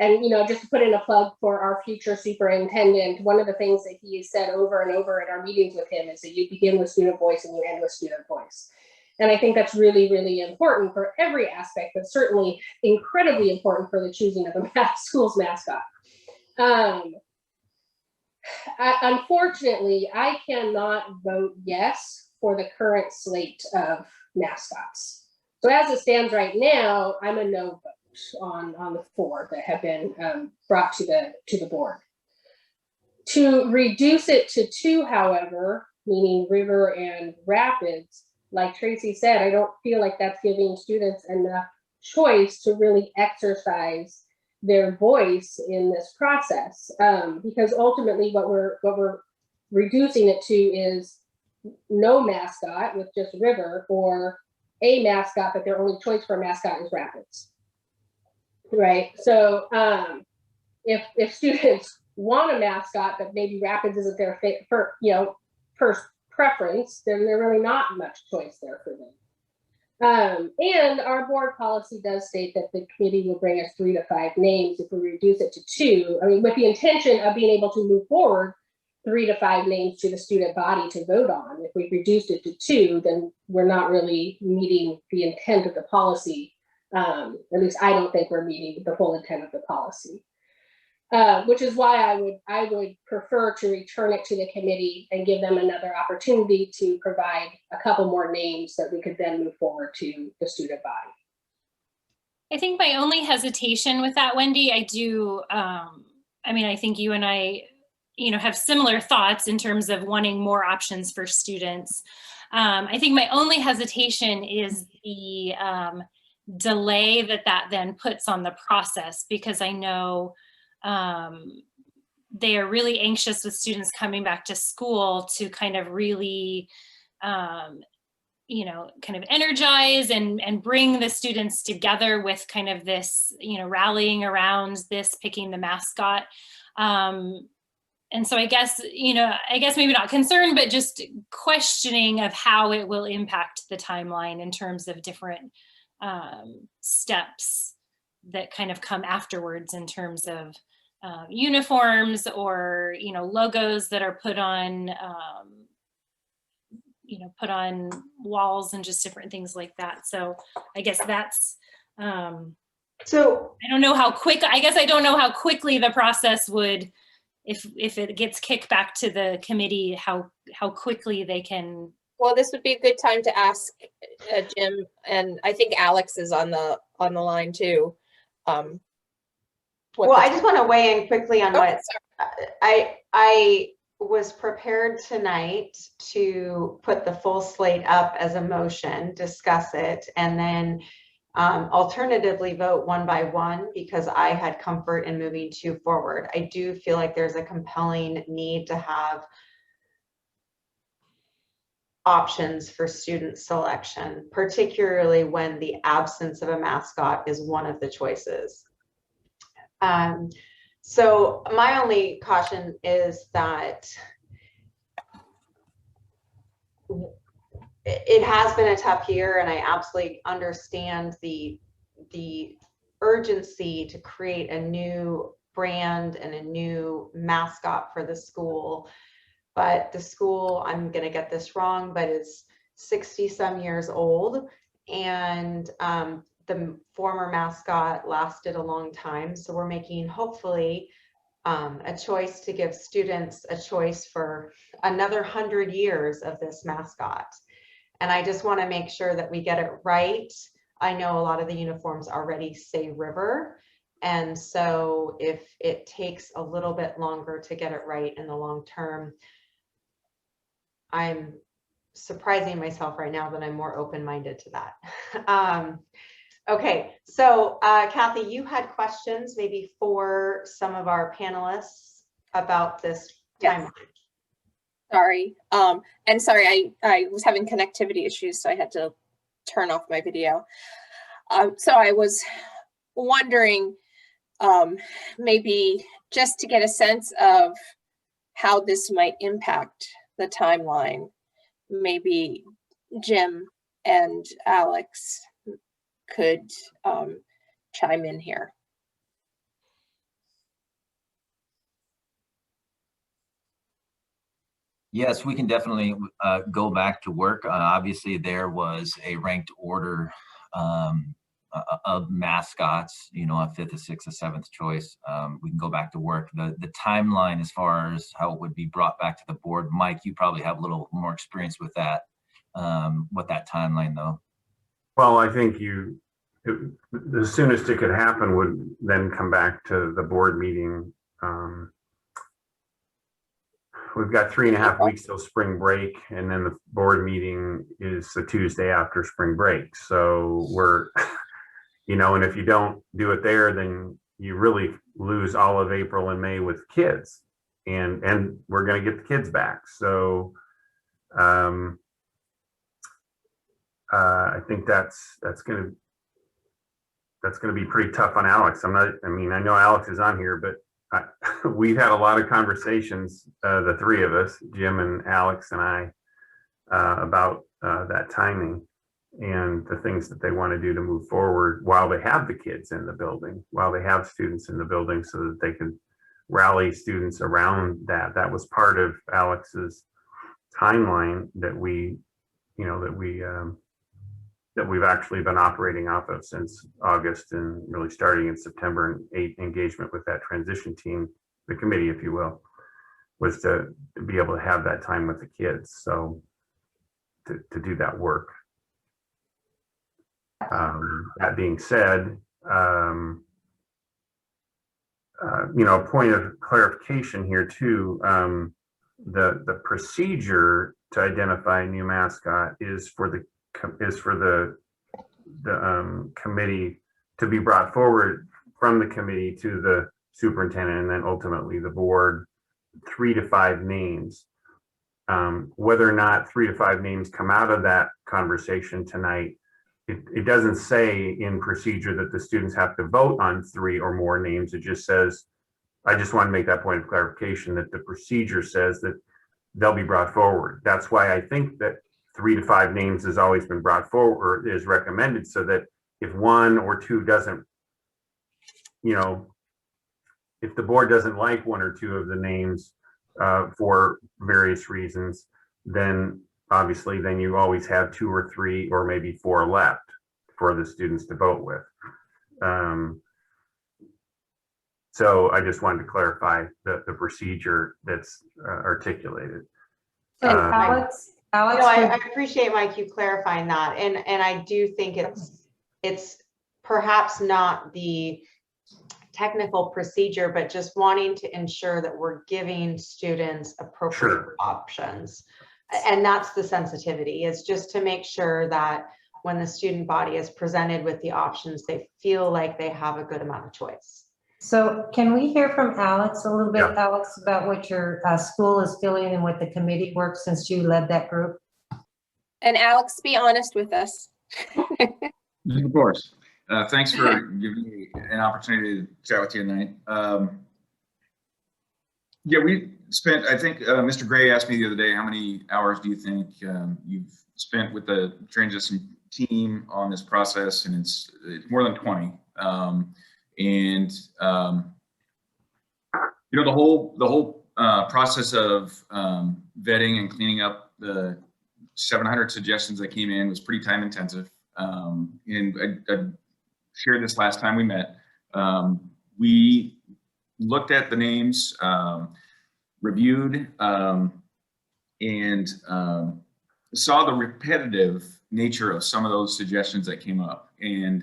And, just to put in a plug for our future superintendent, one of the things that he has said over and over in our meetings with him is that you begin with student voice and you end with student voice. And I think that's really, really important for every aspect, but certainly incredibly important for the choosing of the school's mascot. Unfortunately, I cannot vote yes for the current slate of mascots. So as it stands right now, I'm a no vote on the 4 that have been brought to the board. To reduce it to 2, however, meaning river and rapids, like Tracy said, I don't feel like that's giving students enough choice to really exercise their voice in this process. Because ultimately what we're reducing it to is no mascot with just river, or a mascot, but their only choice for a mascot is rapids. Right. So if students want a mascot, but maybe rapids isn't their first preference, then there's really not much choice there for them. And our board policy does state that the committee will bring us 3 to 5 names if we reduce it to 2. I mean, with the intention of being able to move forward 3 to 5 names to the student body to vote on. If we reduced it to 2, then we're not really meeting the intent of the policy. At least I don't think we're meeting the full intent of the policy. Which is why I would prefer to return it to the committee and give them another opportunity to provide a couple more names that we could then move forward to the student body. I think my only hesitation with that, Wendy, I do, I mean, I think you and I, have similar thoughts in terms of wanting more options for students. I think my only hesitation is the delay that then puts on the process, because I know they are really anxious with students coming back to school to kind of really, kind of energize and bring the students together with kind of this, rallying around this, picking the mascot. And so I guess maybe not concerned, but just questioning of how it will impact the timeline in terms of different steps that kind of come afterwards in terms of uniforms or logos that are put on put on walls and just different things like that. So I guess that's so I don't know how quickly the process would, if it gets kicked back to the committee, how quickly they can. Well, this would be a good time to ask Jim, and I think Alex is on the line too. Well, I just want to weigh in quickly on what I was prepared tonight to put the full slate up as a motion, discuss it, and then alternatively vote one by one, because I had comfort in moving 2 forward. I do feel like there's a compelling need to have options for student selection, particularly when the absence of a mascot is one of the choices. So my only caution is that it has been a tough year, and I absolutely understand the urgency to create a new brand and a new mascot for the school. But the school, I'm going to get this wrong, but it's 60-some years old, and the former mascot lasted a long time. So we're making, hopefully, a choice to give students a choice for another 100 years of this mascot. And I just want to make sure that we get it right. I know a lot of the uniforms already say river. And so if it takes a little bit longer to get it right in the long term, I'm surprising myself right now that I'm more open-minded to that. Okay, so Kathy, you had questions maybe for some of our panelists about this timeline. Sorry. And sorry, I was having connectivity issues, so I had to turn off my video. So I was wondering, maybe just to get a sense of how this might impact the timeline, maybe Jim and Alex could chime in here. Yes, we can definitely go back to work. Obviously, there was a ranked order of mascots, a 5th, a 6th, a 7th choice. We can go back to work. The timeline as far as how it would be brought back to the board, Mike, you probably have a little more experience with that, with that timeline though. Well, I think the soonest it could happen would then come back to the board meeting. we've got 3.5 weeks till spring break, and then the board meeting is the Tuesday after spring break. So we're, and if you don't do it there, then you really lose all of April and May with kids, and we're going to get the kids back. So I think that's going to be pretty tough on Alex. I know Alex is on here, but we've had a lot of conversations, the three of us, Jim and Alex and I, about that timing and the things that they want to do to move forward while they have the kids in the building, while they have students in the building, so that they can rally students around that. That was part of Alex's timeline that we've actually been operating off of since August, and really starting in September, and engagement with that transition team, the committee, if you will, was to be able to have that time with the kids. So to do that work. That being said, a point of clarification here too, the procedure to identify a new mascot is for the committee to be brought forward from the committee to the superintendent, and then ultimately the board, 3 to 5 names. Whether or not 3 to 5 names come out of that conversation tonight, it doesn't say in procedure that the students have to vote on 3 or more names. It just says, I just want to make that point of clarification, that the procedure says that they'll be brought forward. That's why I think that 3 to 5 names has always been brought forward, or is recommended, so that if 1 or 2 doesn't, if the board doesn't like 1 or 2 of the names for various reasons, then obviously then you always have 2 or 3 or maybe 4 left for the students to vote with. So I just wanted to clarify the procedure that's articulated. So Alex, I appreciate, Mike, you clarifying that, and I do think it's perhaps not the technical procedure, but just wanting to ensure that we're giving students appropriate options. And that's the sensitivity, is just to make sure that when the student body is presented with the options, they feel like they have a good amount of choice. So can we hear from Alex a little bit, Alex, about what your school is feeling and what the committee work, since you led that group? And Alex, be honest with us. Of course. Thanks for giving me an opportunity to chat with you tonight. Yeah, we spent, I think Mr. Gray asked me the other day, how many hours do you think you've spent with the transition team on this process? And it's more than 20. The whole process of vetting and cleaning up the 700 suggestions that came in was pretty time intensive. And I shared this last time we met. We looked at the names, reviewed, and saw the repetitive nature of some of those suggestions that came up. And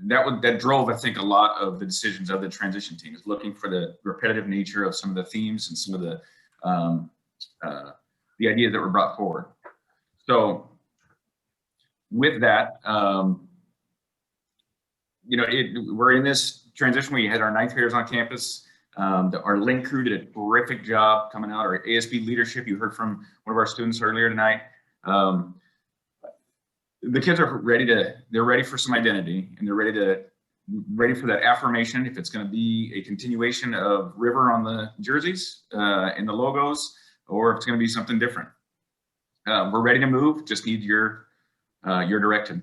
that drove, I think, a lot of the decisions of the transition team, is looking for the repetitive nature of some of the themes and some of the ideas that were brought forward. So with that, we're in this transition. We had our 9th graders on campus. Our Link crew did a terrific job coming out. Our ASB leadership, you heard from one of our students earlier tonight. The kids are they're ready for some identity, and they're ready for that affirmation, if it's going to be a continuation of River on the jerseys and the logos, or if it's going to be something different. We're ready to move, just need your direction.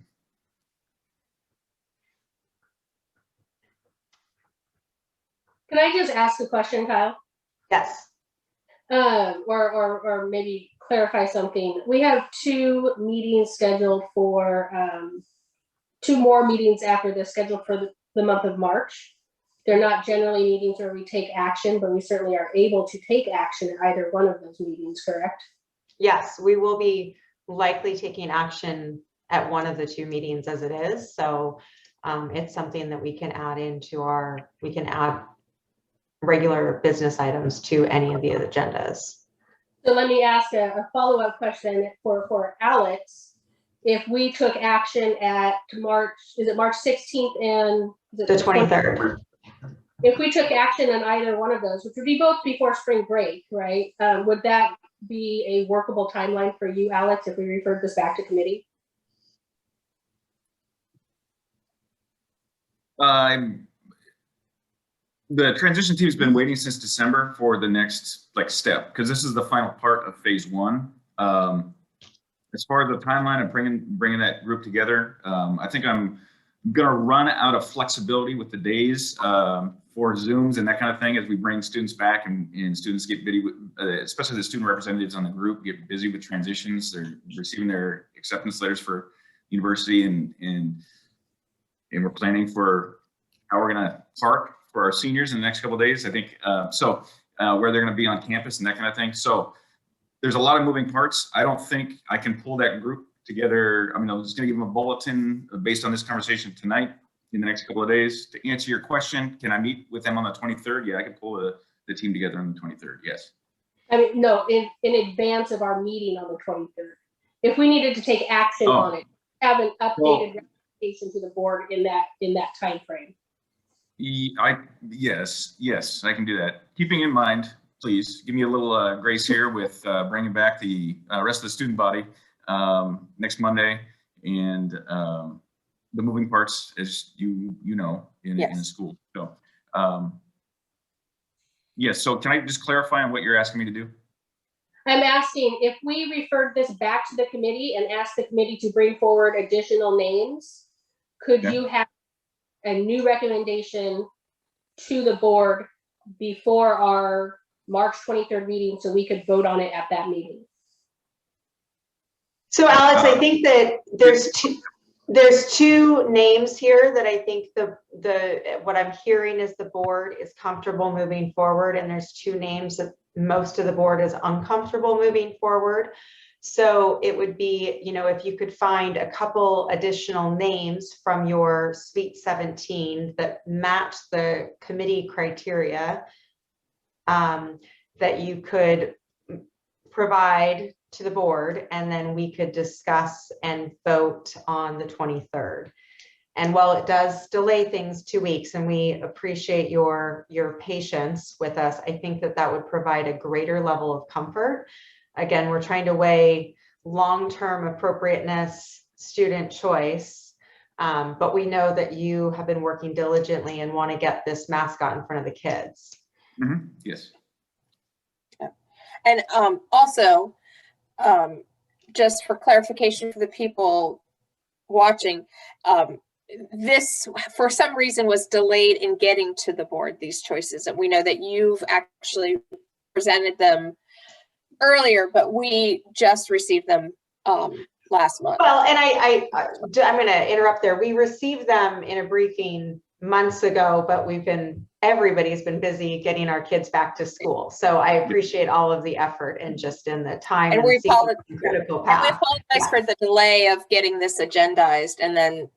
Can I just ask a question, Kyle? Yes. Or maybe clarify something. We have 2 meetings scheduled for 2 more meetings after this scheduled for the month of March. They're not generally meetings where we take action, but we certainly are able to take action at either one of those meetings, correct? Yes, we will be likely taking action at one of the 2 meetings as it is. So it's something that we can add we can add regular business items to any of the agendas. So let me ask a follow-up question for Alex. If we took action at March, is it March 16th and the 23rd? If we took action on either one of those, which would be both before spring break, right? Would that be a workable timeline for you, Alex, if we referred this back to committee? The transition team's been waiting since December for the next step, because this is the final part of phase one. As far as the timeline of bringing that group together, I think I'm gonna run out of flexibility with the days for Zooms and that kind of thing as we bring students back and students get busy with, especially the student representatives on the group get busy with transitions. They're receiving their acceptance letters for university and we're planning for how we're gonna park for our seniors in the next couple of days. I think where they're gonna be on campus and that kind of thing. So there's a lot of moving parts. I don't think I can pull that group together. I mean, I'm just gonna give them a bulletin based on this conversation tonight in the next couple of days. To answer your question, can I meet with them on the 23rd? Yeah, I can pull the team together on the 23rd, yes. I mean, no, in advance of our meeting on the 23rd. If we needed to take action on it, have an updated recommendation to the board in that time frame. Yes, I can do that. Keeping in mind, please give me a little grace here with bringing back the rest of the student body next Monday, and the moving parts, as you know, in the school. So yes. So can I just clarify on what you're asking me to do? I'm asking if we referred this back to the committee and asked the committee to bring forward additional names, could you have a new recommendation to the board before our March 23rd meeting so we could vote on it at that meeting? So Alex, I think that there's two names here that I think what I'm hearing is the board is comfortable moving forward, and there's two names that most of the board is uncomfortable moving forward. So it would be, if you could find a couple additional names from your Suite 17 that match the committee criteria that you could provide to the board, and then we could discuss and vote on the 23rd. And while it does delay things 2 weeks, and we appreciate your patience with us, I think that would provide a greater level of comfort. Again, we're trying to weigh long-term appropriateness, student choice, but we know that you have been working diligently and want to get this mascot in front of the kids. Mm-hmm. Yes. And also, just for clarification for the people watching, this for some reason was delayed in getting to the board, these choices, and we know that you've actually presented them earlier, but we just received them last month. Well, and I'm going to interrupt there. We received them in a briefing months ago, but everybody's been busy getting our kids back to school. So I appreciate all of the effort and just in the time and we apologize for the delay of getting this agendized, and then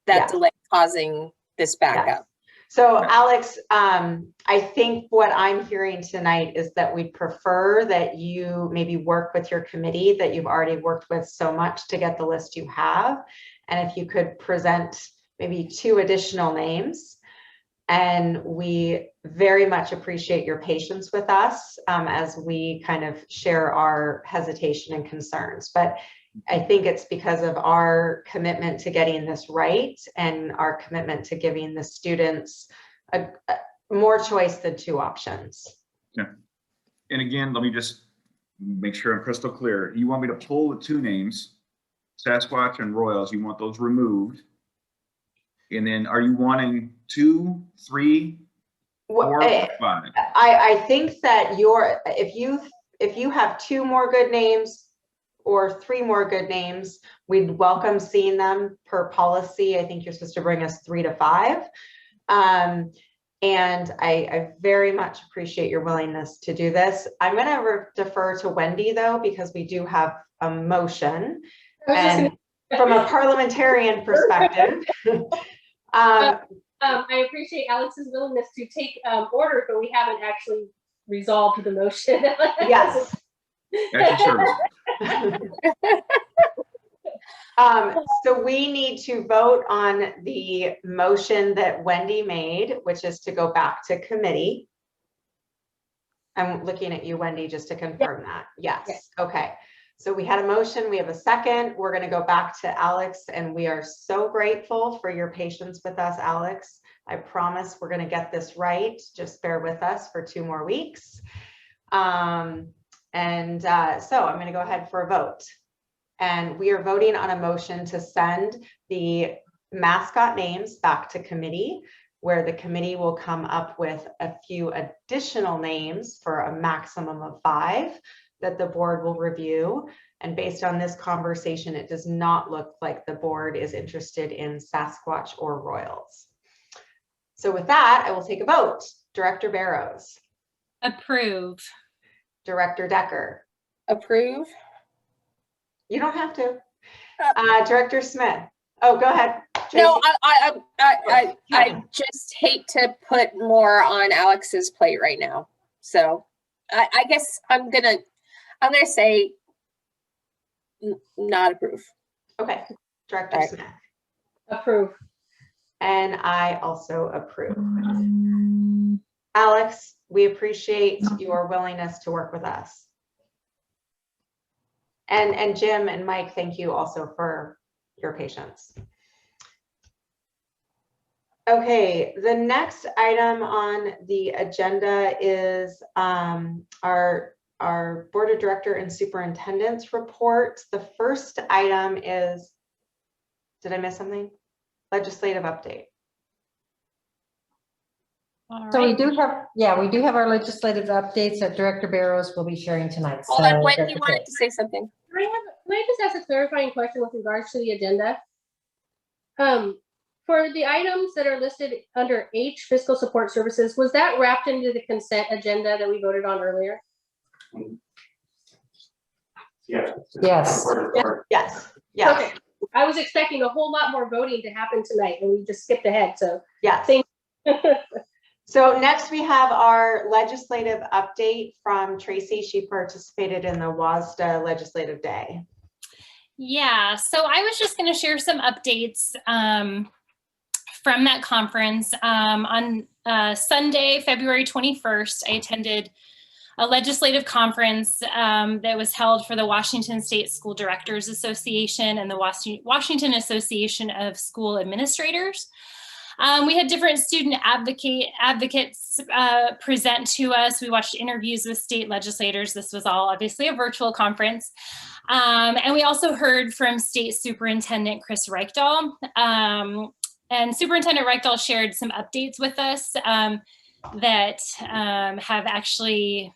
that delay causing this backup. So Alex, I think what I'm hearing tonight is that we'd prefer that you maybe work with your committee that you've already worked with so much to get the list you have. And if you could present maybe 2 additional names. And we very much appreciate your patience with us as we kind of share our hesitation and concerns. But I think it's because of our commitment to getting this right and our commitment to giving the students more choice than 2 options. Yeah. And again, let me just make sure I'm crystal clear. You want me to pull the 2 names, Sasquatch and Royals, you want those removed? And then are you wanting 2, 3, 4, or 5? I think that if you have 2 more good names or 3 more good names, we'd welcome seeing them per policy. I think you're supposed to bring us 3 to 5. And I very much appreciate your willingness to do this. I'm going to defer to Wendy though, because we do have a motion. And from a parliamentarian perspective, I appreciate Alex's willingness to take order, but we haven't actually resolved the motion. Yes. At your service. So we need to vote on the motion that Wendy made, which is to go back to committee. I'm looking at you, Wendy, just to confirm that. Yes. Okay. So we had a motion, we have a second. We're going to go back to Alex, and we are so grateful for your patience with us, Alex. I promise we're going to get this right. Just bear with us for 2 more weeks. So I'm going to go ahead for a vote. And we are voting on a motion to send the mascot names back to committee, where the committee will come up with a few additional names for a maximum of 5 that the board will review. And based on this conversation, it does not look like the board is interested in Sasquatch or Royals. So with that, I will take a vote. Director Barrows. Approve. Director Decker. Approve. You don't have to. Director Smith. Oh, go ahead. Tracy. No, I just hate to put more on Alex's plate right now. So I guess I'm gonna say not approve. Okay. Director Smith. Approve. And I also approve. Alex, we appreciate your willingness to work with us. And Jim and Mike, thank you also for your patience. Okay, the next item on the agenda is our Board of Director and Superintendent's report. The first item is, did I miss something? Legislative update. So we do have our legislative updates that Director Barrows will be sharing tonight. Hold on, Wendy wanted to say something. Can I just ask a clarifying question with regards to the agenda? For the items that are listed under H, fiscal support services, was that wrapped into the consent agenda that we voted on earlier? Yes. Yes. Okay. I was expecting a whole lot more voting to happen tonight, and we just skipped ahead. So yes. So next we have our legislative update from Tracy. She participated in the WASDA Legislative Day. Yeah, so I was just going to share some updates from that conference. On Sunday, February 21st, I attended a legislative conference that was held for the Washington State School Directors Association and the Washington Association of School Administrators. We had different student advocates present to us. We watched interviews with state legislators. This was all obviously a virtual conference. And we also heard from State Superintendent Chris Reichdahl. And Superintendent Reichdahl shared some updates with us that have actually,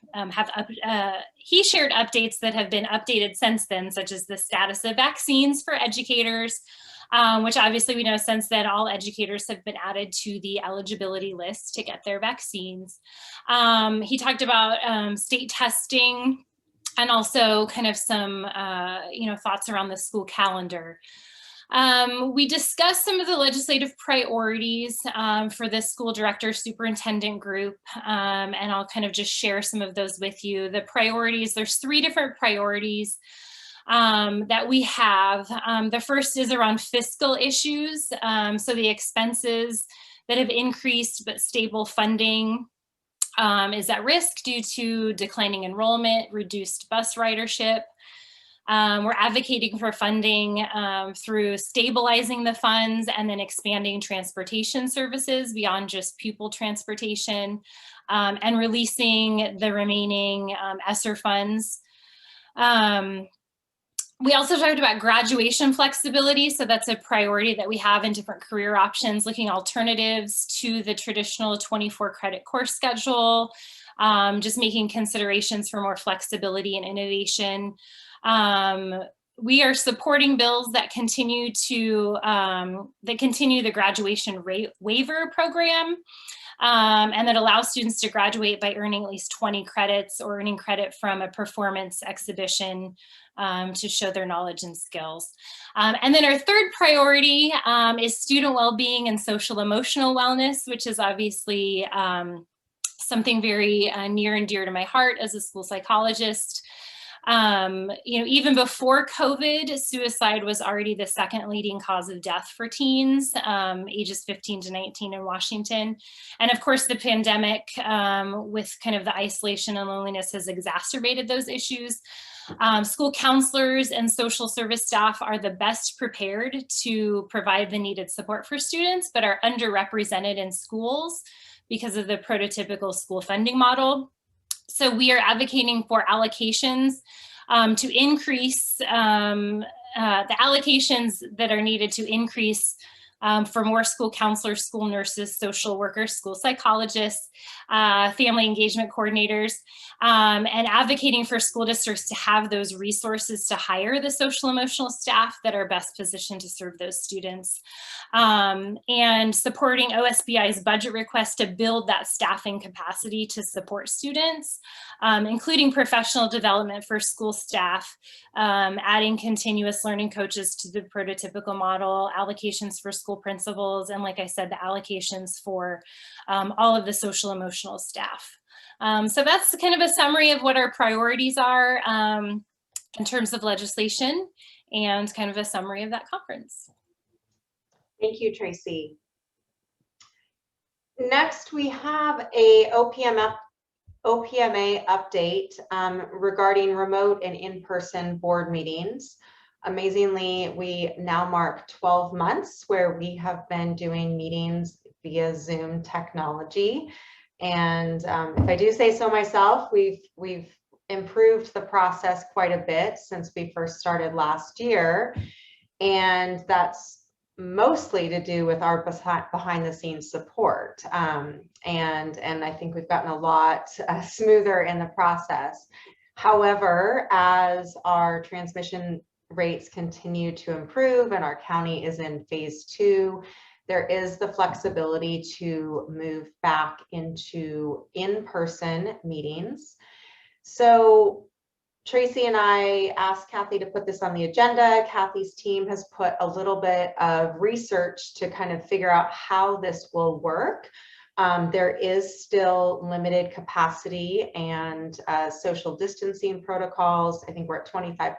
he shared updates that have been updated since then, such as the status of vaccines for educators, which obviously we know since then all educators have been added to the eligibility list to get their vaccines. He talked about state testing and also kind of some thoughts around the school calendar. We discussed some of the legislative priorities for the school director superintendent group, and I'll kind of just share some of those with you. The priorities, there's 3 different priorities that we have. The first is around fiscal issues. So the expenses that have increased but stable funding is at risk due to declining enrollment, reduced bus ridership. We're advocating for funding through stabilizing the funds and then expanding transportation services beyond just pupil transportation and releasing the remaining ESSER funds. We also talked about graduation flexibility. So that's a priority that we have in different career options, looking alternatives to the traditional 24 credit course schedule, just making considerations for more flexibility and innovation. We are supporting bills that continue the graduation rate waiver program and that allows students to graduate by earning at least 20 credits or earning credit from a performance exhibition to show their knowledge and skills. And then our third priority is student well-being and social emotional wellness, which is obviously something very near and dear to my heart as a school psychologist. Even before COVID, suicide was already the second leading cause of death for teens, ages 15 to 19 in Washington. And of course, the pandemic with kind of the isolation and loneliness has exacerbated those issues. School counselors and social service staff are the best prepared to provide the needed support for students, but are underrepresented in schools because of the prototypical school funding model. So we are advocating for allocations to increase the allocations that are needed to increase for more school counselors, school nurses, social workers, school psychologists, family engagement coordinators, and advocating for school districts to have those resources to hire the social emotional staff that are best positioned to serve those students, and supporting OSBI's budget request to build that staffing capacity to support students, including professional development for school staff, adding continuous learning coaches to the prototypical model, allocations for school principals, and like I said, the allocations for all of the social emotional staff. So that's kind of a summary of what our priorities are in terms of legislation, and kind of a summary of that conference. Thank you, Tracy. Next, we have a OPMA update regarding remote and in-person board meetings. Amazingly, we now mark 12 months where we have been doing meetings via Zoom technology. And if I do say so myself, we've improved the process quite a bit since we first started last year. And that's mostly to do with our behind the scenes support. And I think we've gotten a lot smoother in the process. However, as our transmission rates continue to improve and our county is in phase 2, there is the flexibility to move back into in-person meetings. So Tracy and I asked Kathy to put this on the agenda. Kathy's team has put a little bit of research to kind of figure out how this will work. There is still limited capacity and social distancing protocols. I think we're at 25%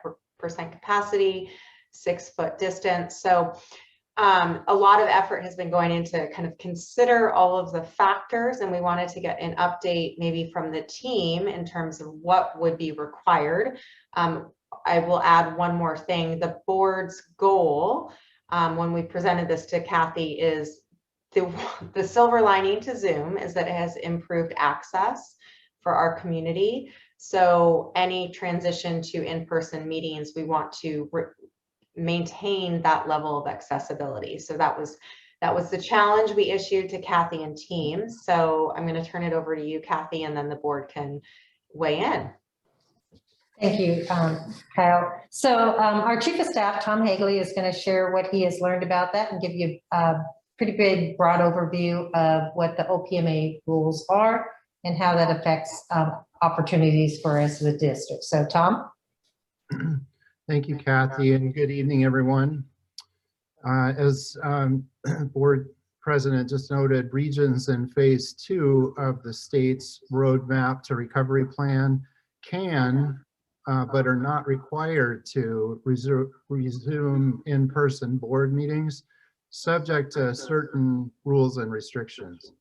capacity, 6-foot distance. So a lot of effort has been going into kind of consider all of the factors, and we wanted to get an update maybe from the team in terms of what would be required. I will add one more thing. The board's goal when we presented this to Kathy is the silver lining to Zoom is that it has improved access for our community. So any transition to in-person meetings, we want to maintain that level of accessibility. So that was the challenge we issued to Kathy and team. So I'm going to turn it over to you, Kathy, and then the board can weigh in. Thank you, Kyle. So our Chief of Staff, Tom Hagley, is going to share what he has learned about that and give you a pretty big, broad overview of what the OPMA rules are and how that affects opportunities for us as a district. So, Tom? Thank you, Kathy, and good evening, everyone. As board president just noted, regions in phase 2 of the state's roadmap to recovery plan can, but are not required to resume in-person board meetings, subject to certain rules and restrictions.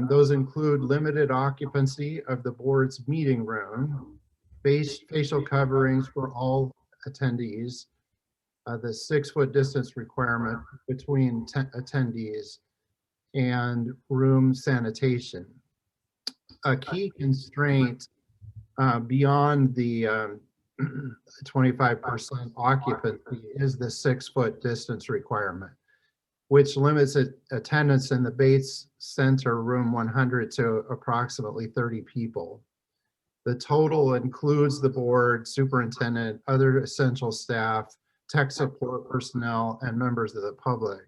Those include limited occupancy of the board's meeting room, facial coverings for all attendees, the 6-foot distance requirement between attendees, and room sanitation. A key constraint beyond the 25% occupancy is the 6-foot distance requirement, which limits attendance in the Bates Center room 100 to approximately 30 people. The total includes the board, superintendent, other essential staff, tech support personnel, and members of the public.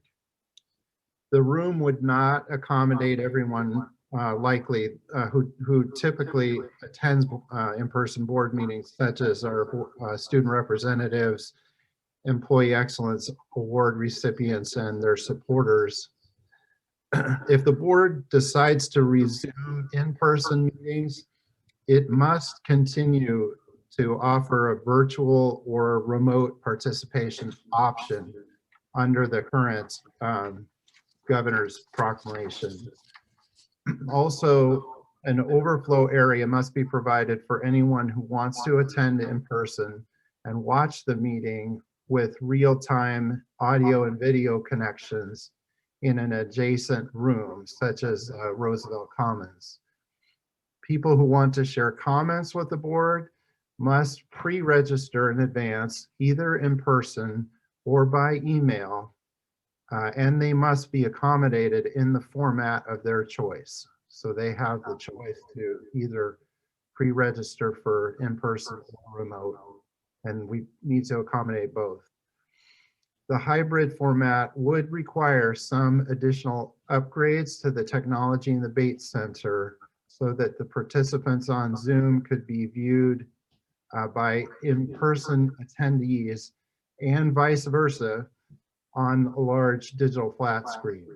The room would not accommodate everyone likely who typically attends in-person board meetings, such as our student representatives, Employee Excellence Award recipients, and their supporters. If the board decides to resume in-person meetings, it must continue to offer a virtual or remote participation option under the current governor's proclamation. Also, an overflow area must be provided for anyone who wants to attend in person and watch the meeting with real-time audio and video connections in an adjacent room, such as Roosevelt Commons. People who want to share comments with the board must pre-register in advance, either in person or by email, and they must be accommodated in the format of their choice. So they have the choice to either pre-register for in-person or remote, and we need to accommodate both. The hybrid format would require some additional upgrades to the technology in the Bates Center so that the participants on Zoom could be viewed by in-person attendees and vice versa on a large digital flat screen.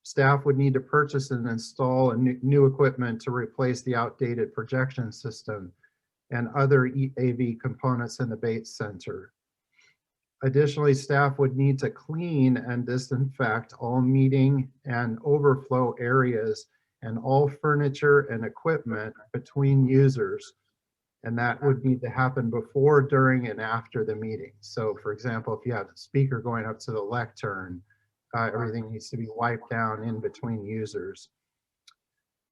Staff would need to purchase and install a new equipment to replace the outdated projection system and other AV components in the Bates Center. Additionally, staff would need to clean and disinfect all meeting and overflow areas and all furniture and equipment between users. And that would need to happen before, during, and after the meeting. So for example, if you have a speaker going up to the lectern, everything needs to be wiped down in between users.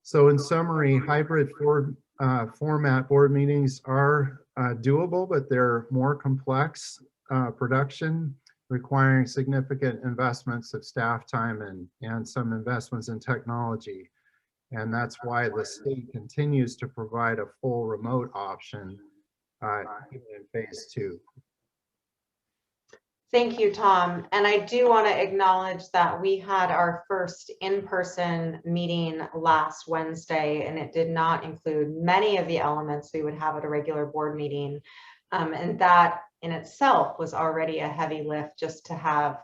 So in summary, hybrid format board meetings are doable, but they're more complex production, requiring significant investments of staff time and some investments in technology. And that's why the state continues to provide a full remote option even in phase 2. Thank you, Tom. And I do want to acknowledge that we had our first in-person meeting last Wednesday, and it did not include many of the elements we would have at a regular board meeting. And that in itself was already a heavy lift, just to have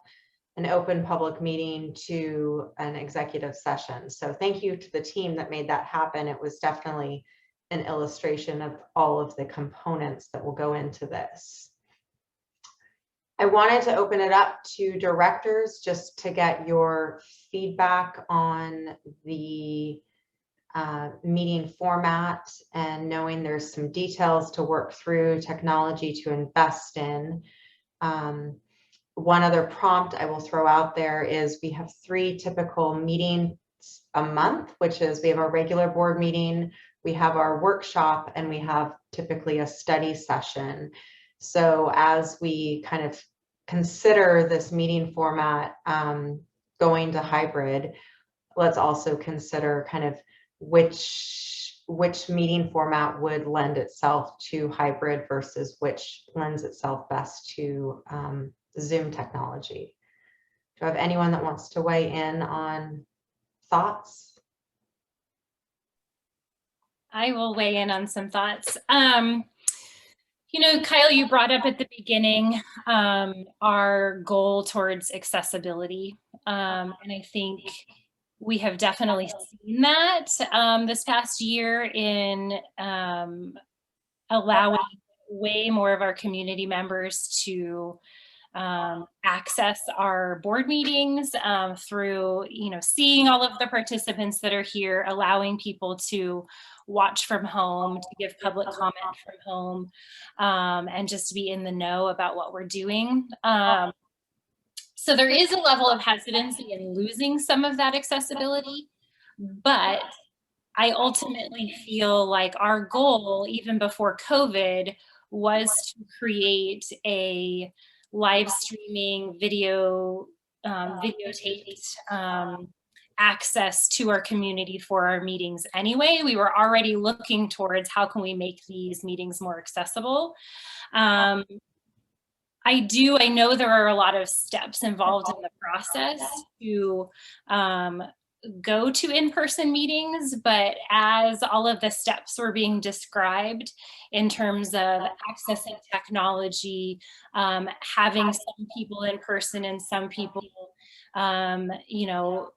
an open public meeting to an executive session. So thank you to the team that made that happen. It was definitely an illustration of all of the components that will go into this. I wanted to open it up to directors just to get your feedback on the meeting format, and knowing there's some details to work through, technology to invest in. One other prompt I will throw out there is we have 3 typical meetings a month, which is we have our regular board meeting, we have our workshop, and we have typically a study session. So as we kind of consider this meeting format going to hybrid, let's also consider kind of which meeting format would lend itself to hybrid versus which lends itself best to Zoom technology. Do I have anyone that wants to weigh in on thoughts? I will weigh in on some thoughts. You know, Kyle, you brought up at the beginning our goal towards accessibility. And I think we have definitely seen that this past year in allowing way more of our community members to access our board meetings through, you know, seeing all of the participants that are here, allowing people to watch from home, to give public comment from home, and just to be in the know about what we're doing. So there is a level of hesitancy in losing some of that accessibility, but I ultimately feel like our goal, even before COVID, was to create a live streaming video, videotaped access to our community for our meetings anyway. We were already looking towards how can we make these meetings more accessible. I know there are a lot of steps involved in the process to go to in-person meetings, but as all of the steps were being described in terms of accessing technology, having some people in person and some people, you know,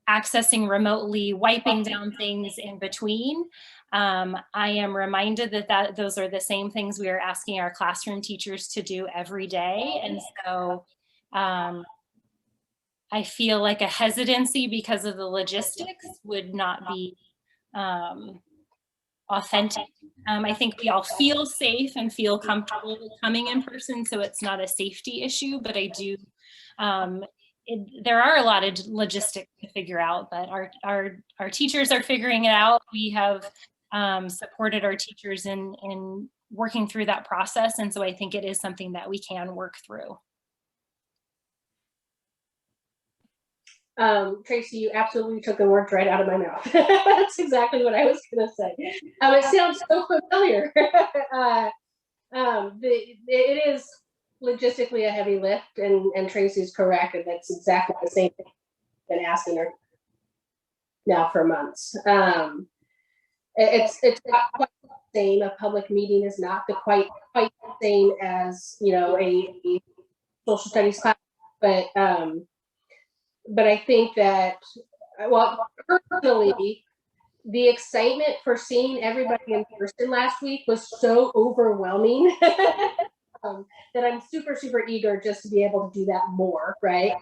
accessing remotely, wiping down things in between. I am reminded that those are the same things we are asking our classroom teachers to do every day. And so I feel like a hesitancy because of the logistics would not be authentic. I think we all feel safe and feel comfortable coming in person, so it's not a safety issue, but I do, there are a lot of logistics to figure out, but our teachers are figuring it out. We have supported our teachers in working through that process, and so I think it is something that we can work through. Tracy, you absolutely took the words right out of my mouth. That's exactly what I was going to say. It sounds so familiar. It is logistically a heavy lift, and Tracy's correct, and that's exactly the same thing I've been asking her now for months. It's not quite the same. A public meeting is not quite the same as, you know, a social studies class, but I think that, well, personally, the excitement for seeing everybody in person last week was so overwhelming that I'm super, super eager just to be able to do that more, right?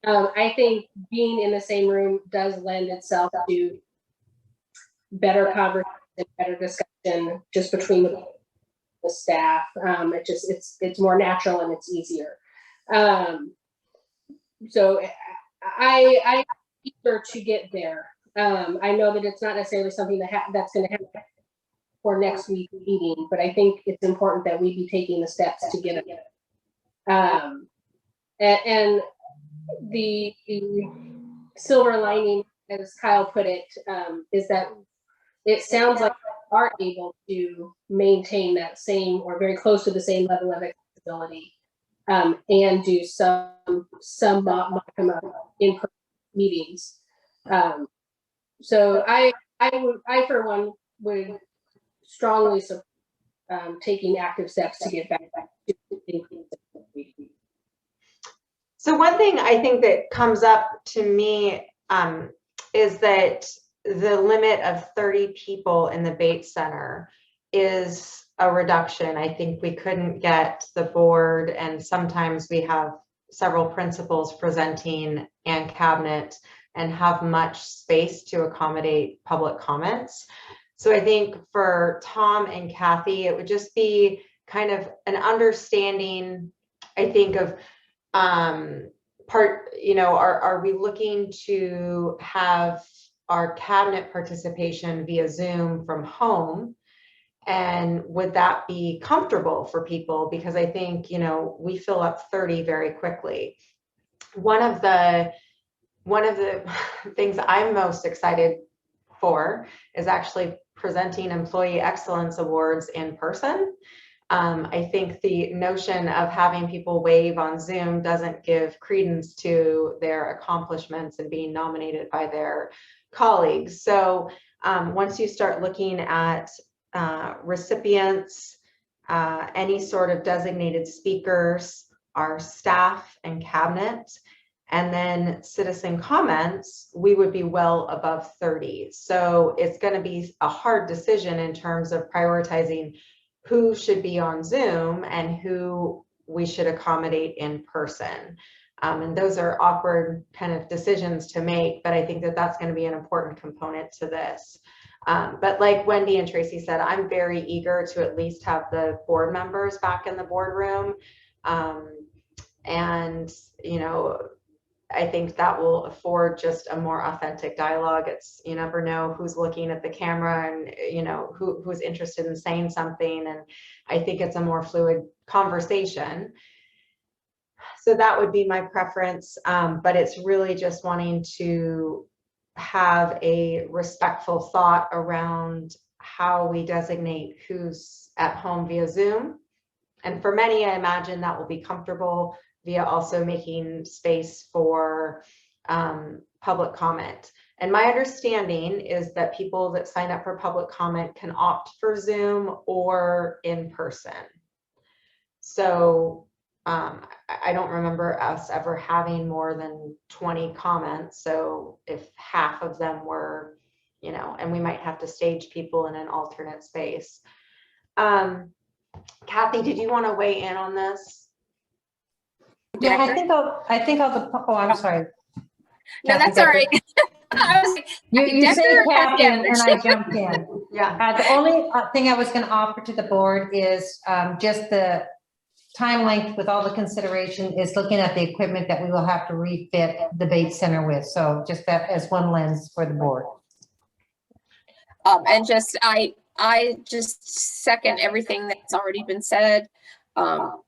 I think being in the same room does lend itself to better conversation, better discussion just between the staff. It's more natural and it's easier. So I'm eager to get there. I know that it's not necessarily something that's going to happen for next week's meeting, but I think it's important that we be taking the steps to get it. And the silver lining, as Kyle put it, is that it sounds like we are able to maintain that same or very close to the same level of accessibility, and do some in-person meetings. So I for one would strongly support taking active steps to get back to increase. So one thing I think that comes up to me is that the limit of 30 people in the Bates Center is a reduction. I think we couldn't get the board, and sometimes we have several principals presenting and cabinet and have much space to accommodate public comments. So I think for Tom and Kathy, it would just be kind of an understanding, I think, of are we looking to have our cabinet participation via Zoom from home? And would that be comfortable for people? Because I think, you know, we fill up 30 very quickly. One of the things I'm most excited for is actually presenting Employee Excellence Awards in person. I think the notion of having people wave on Zoom doesn't give credence to their accomplishments and being nominated by their colleagues. So once you start looking at recipients, any sort of designated speakers, our staff and cabinet, and then citizen comments, we would be well above 30. So it's going to be a hard decision in terms of prioritizing who should be on Zoom and who we should accommodate in person. And those are awkward kind of decisions to make, but I think that that's going to be an important component to this. But like Wendy and Tracy said, I'm very eager to at least have the board members back in the boardroom. And, you know, I think that will afford just a more authentic dialogue. It's, you never know who's looking at the camera and, you know, who's interested in saying something. And I think it's a more fluid conversation. So that would be my preference. But it's really just wanting to have a respectful thought around how we designate who's at home via Zoom. And for many, I imagine that will be comfortable via also making space for public comment. And my understanding is that people that sign up for public comment can opt for Zoom or in person. So I don't remember us ever having more than 20 comments. So if half of them were, you know, and we might have to stage people in an alternate space. Kathy, did you want to weigh in on this? Yeah, I think I'll, oh, I'm sorry. No, that's all right. I was like, You say Decker or Kathy and Kathy? I jumped in. Yeah. The only thing I was going to offer to the board is just the time length with all the consideration is looking at the equipment that we will have to refit the debate center with. So just that as one lens for the board. And just, I just second everything that's already been said.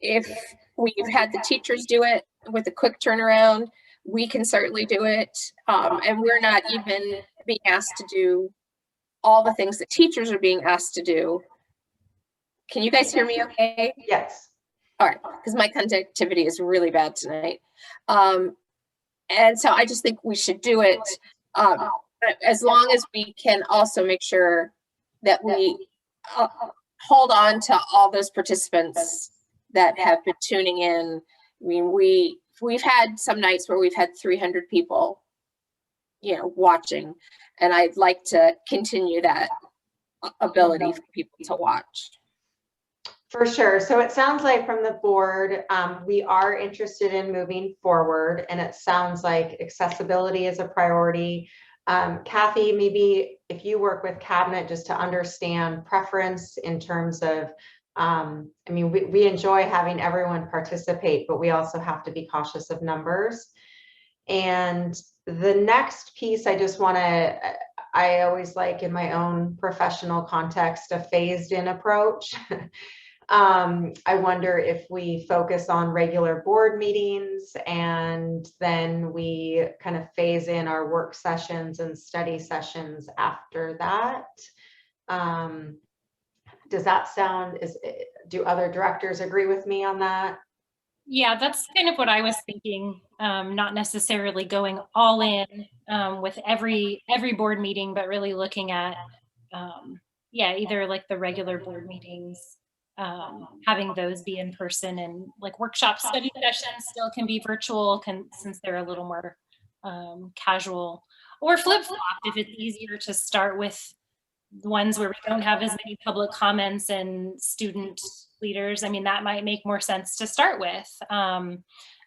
If we've had the teachers do it with a quick turnaround, we can certainly do it. And we're not even being asked to do all the things that teachers are being asked to do. Can you guys hear me okay? Yes. All right, because my connectivity is really bad tonight. And so I just think we should do it, as long as we can also make sure that we hold on to all those participants that have been tuning in. I mean, we've had some nights where we've had 300 people, you know, watching, and I'd like to continue that ability for people to watch. For sure. So it sounds like from the board, we are interested in moving forward, and it sounds like accessibility is a priority. Kathy, maybe if you work with cabinet just to understand preference in terms of, I mean, we enjoy having everyone participate, but we also have to be cautious of numbers. And the next piece I just want to, I always like in my own professional context, a phased in approach. I wonder if we focus on regular board meetings and then we kind of phase in our work sessions and study sessions after that. Does that sound, do other directors agree with me on that? Yeah, that's kind of what I was thinking. Not necessarily going all in with every board meeting, but really looking at, yeah, either like the regular board meetings, having those be in person, and like workshop study sessions still can be virtual since they're a little more casual, or flip-flop if it's easier to start with ones where we don't have as many public comments and student leaders. I mean, that might make more sense to start with. I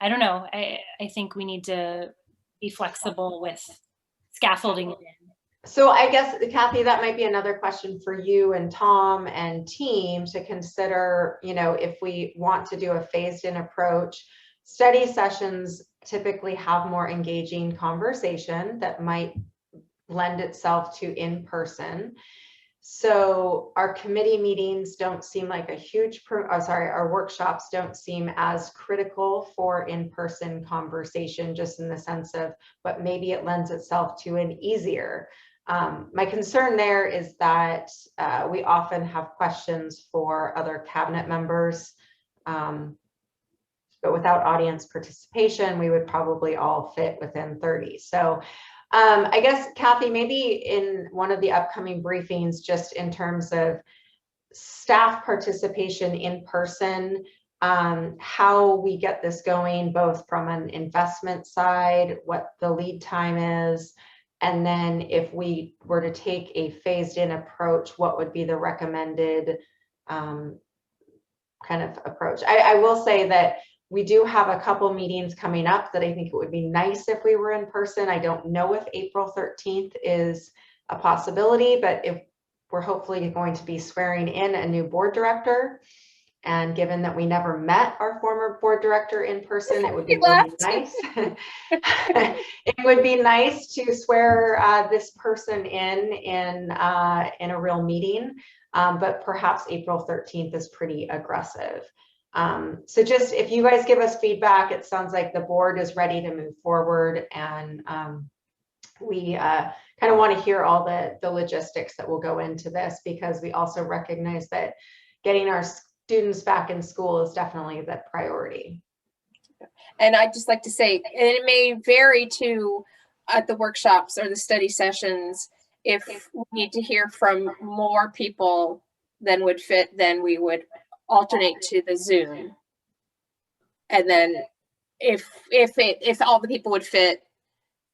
don't know. I think we need to be flexible with scaffolding it in. So I guess, Kathy, that might be another question for you and Tom and team to consider, you know, if we want to do a phased in approach. Study sessions typically have more engaging conversation that might lend itself to in person. So our committee meetings don't seem like a huge, our workshops don't seem as critical for in-person conversation, just in the sense of, but maybe it lends itself to an easier. My concern there is that we often have questions for other cabinet members, but without audience participation, we would probably all fit within 30. So I guess, Kathy, maybe in one of the upcoming briefings, just in terms of staff participation in person, how we get this going, both from an investment side, what the lead time is, and then if we were to take a phased in approach, what would be the recommended kind of approach? I will say that we do have a couple meetings coming up that I think it would be nice if we were in person. I don't know if April 13th is a possibility, but if we're hopefully going to be swearing in a new board director, and given that we never met our former board director in person, it would be really nice. It would be nice to swear this person in a real meeting, but perhaps April 13th is pretty aggressive. So just if you guys give us feedback, it sounds like the board is ready to move forward, and we kind of want to hear all the logistics that will go into this, because we also recognize that getting our students back in school is definitely the priority. And I'd just like to say, and it may vary too at the workshops or the study sessions, if we need to hear from more people than would fit, then we would alternate to the Zoom. And then if all the people would fit,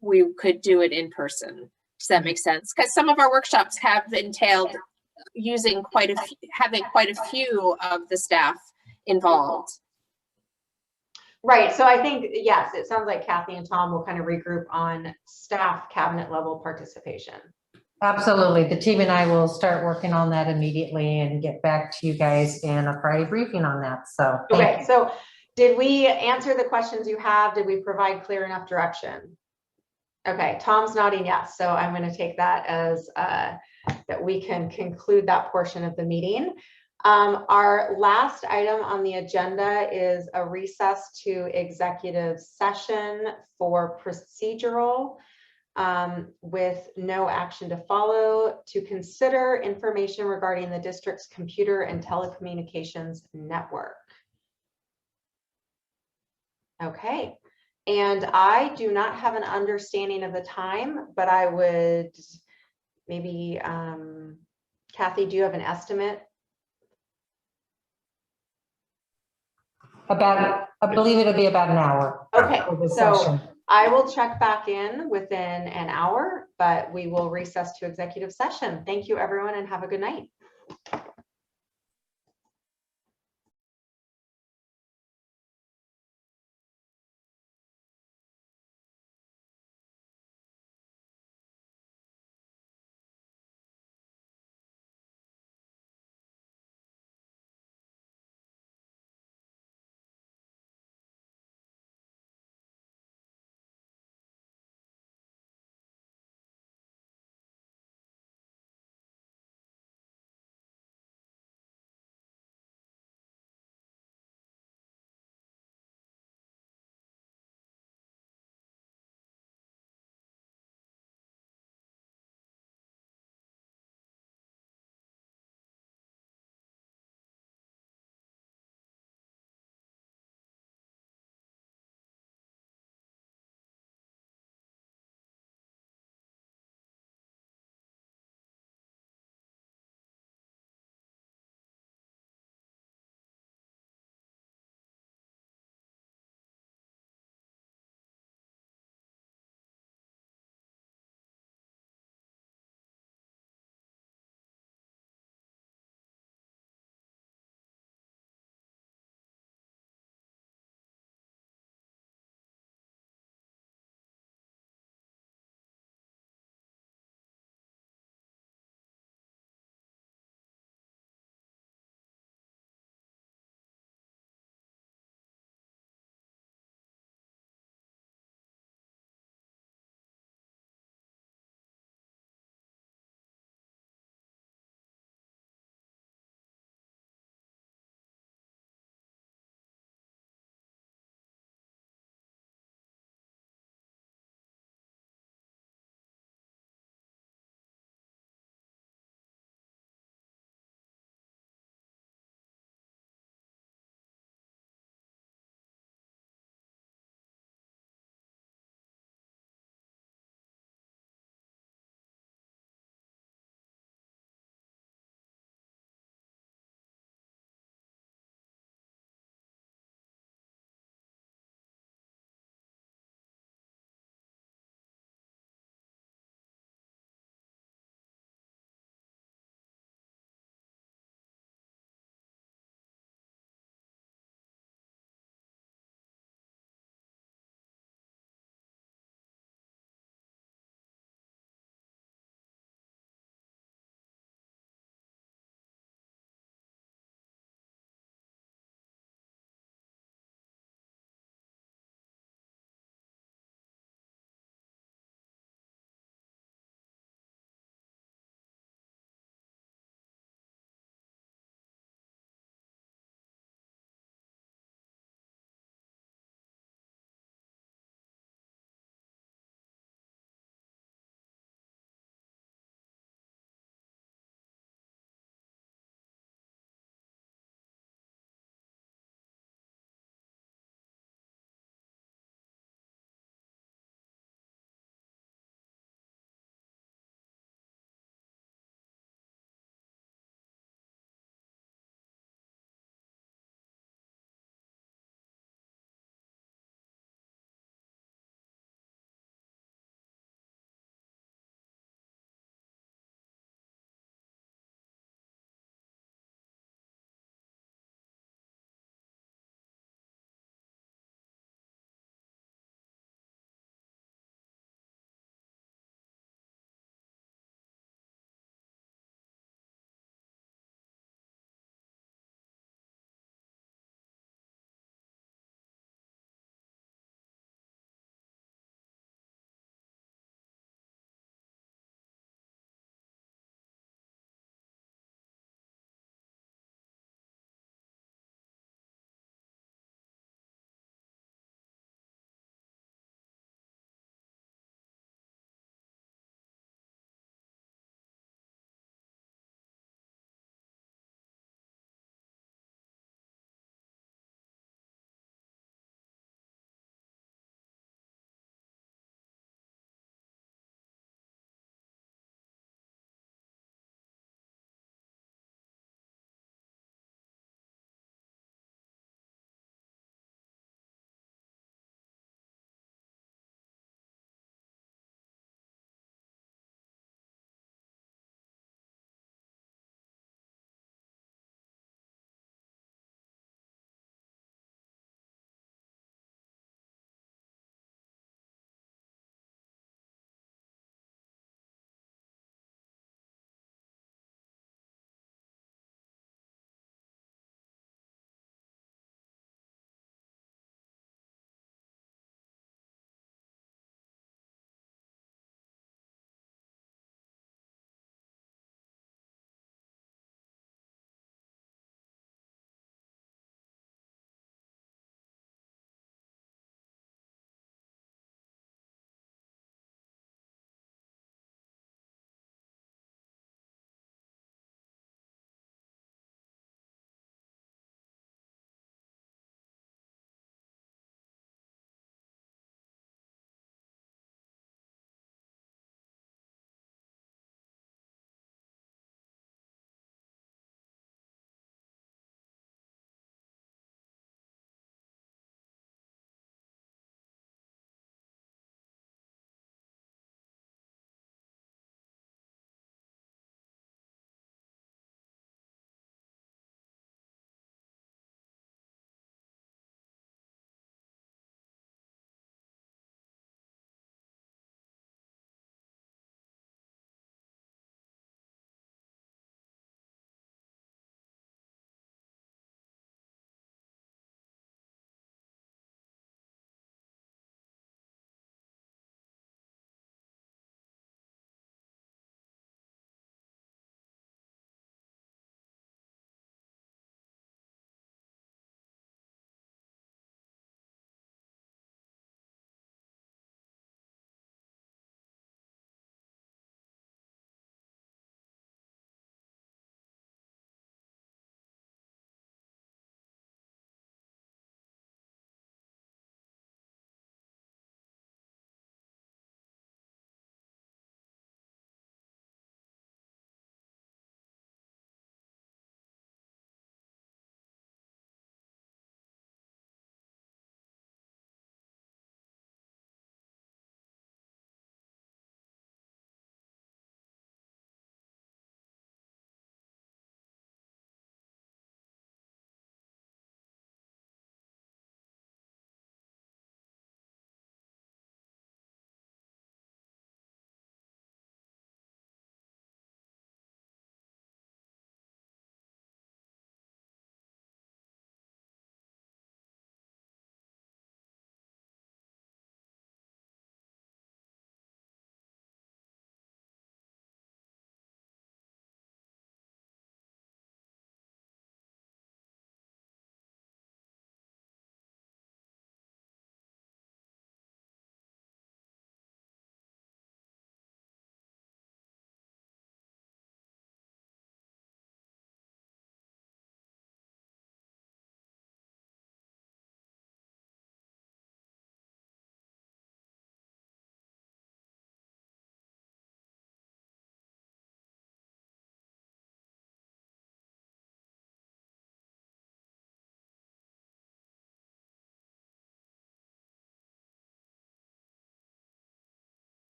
we could do it in person. Does that make sense? Because some of our workshops have entailed using having quite a few of the staff involved. Right. So I think, yes, it sounds like Kathy and Tom will kind of regroup on staff cabinet level participation. Absolutely. The team and I will start working on that immediately and get back to you guys in a Friday briefing on that. So, okay. So did we answer the questions you have? Did we provide clear enough direction? Okay. Tom's nodding yes. So I'm going to take that as that we can conclude that portion of the meeting. Our last item on the agenda is a recess to executive session for procedural with no action to follow, to consider information regarding the district's computer and telecommunications network. Okay, and I do not have an understanding of the time, but I would maybe, Kathy, do you have an estimate? I believe it'll be about an hour. Okay, so session. I will check back in within an hour, but we will recess to executive session. Thank you, everyone, and have a good night.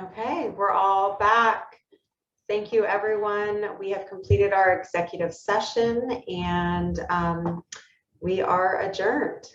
Okay, we're all back. Thank you, everyone. We have completed our executive session and we are adjourned.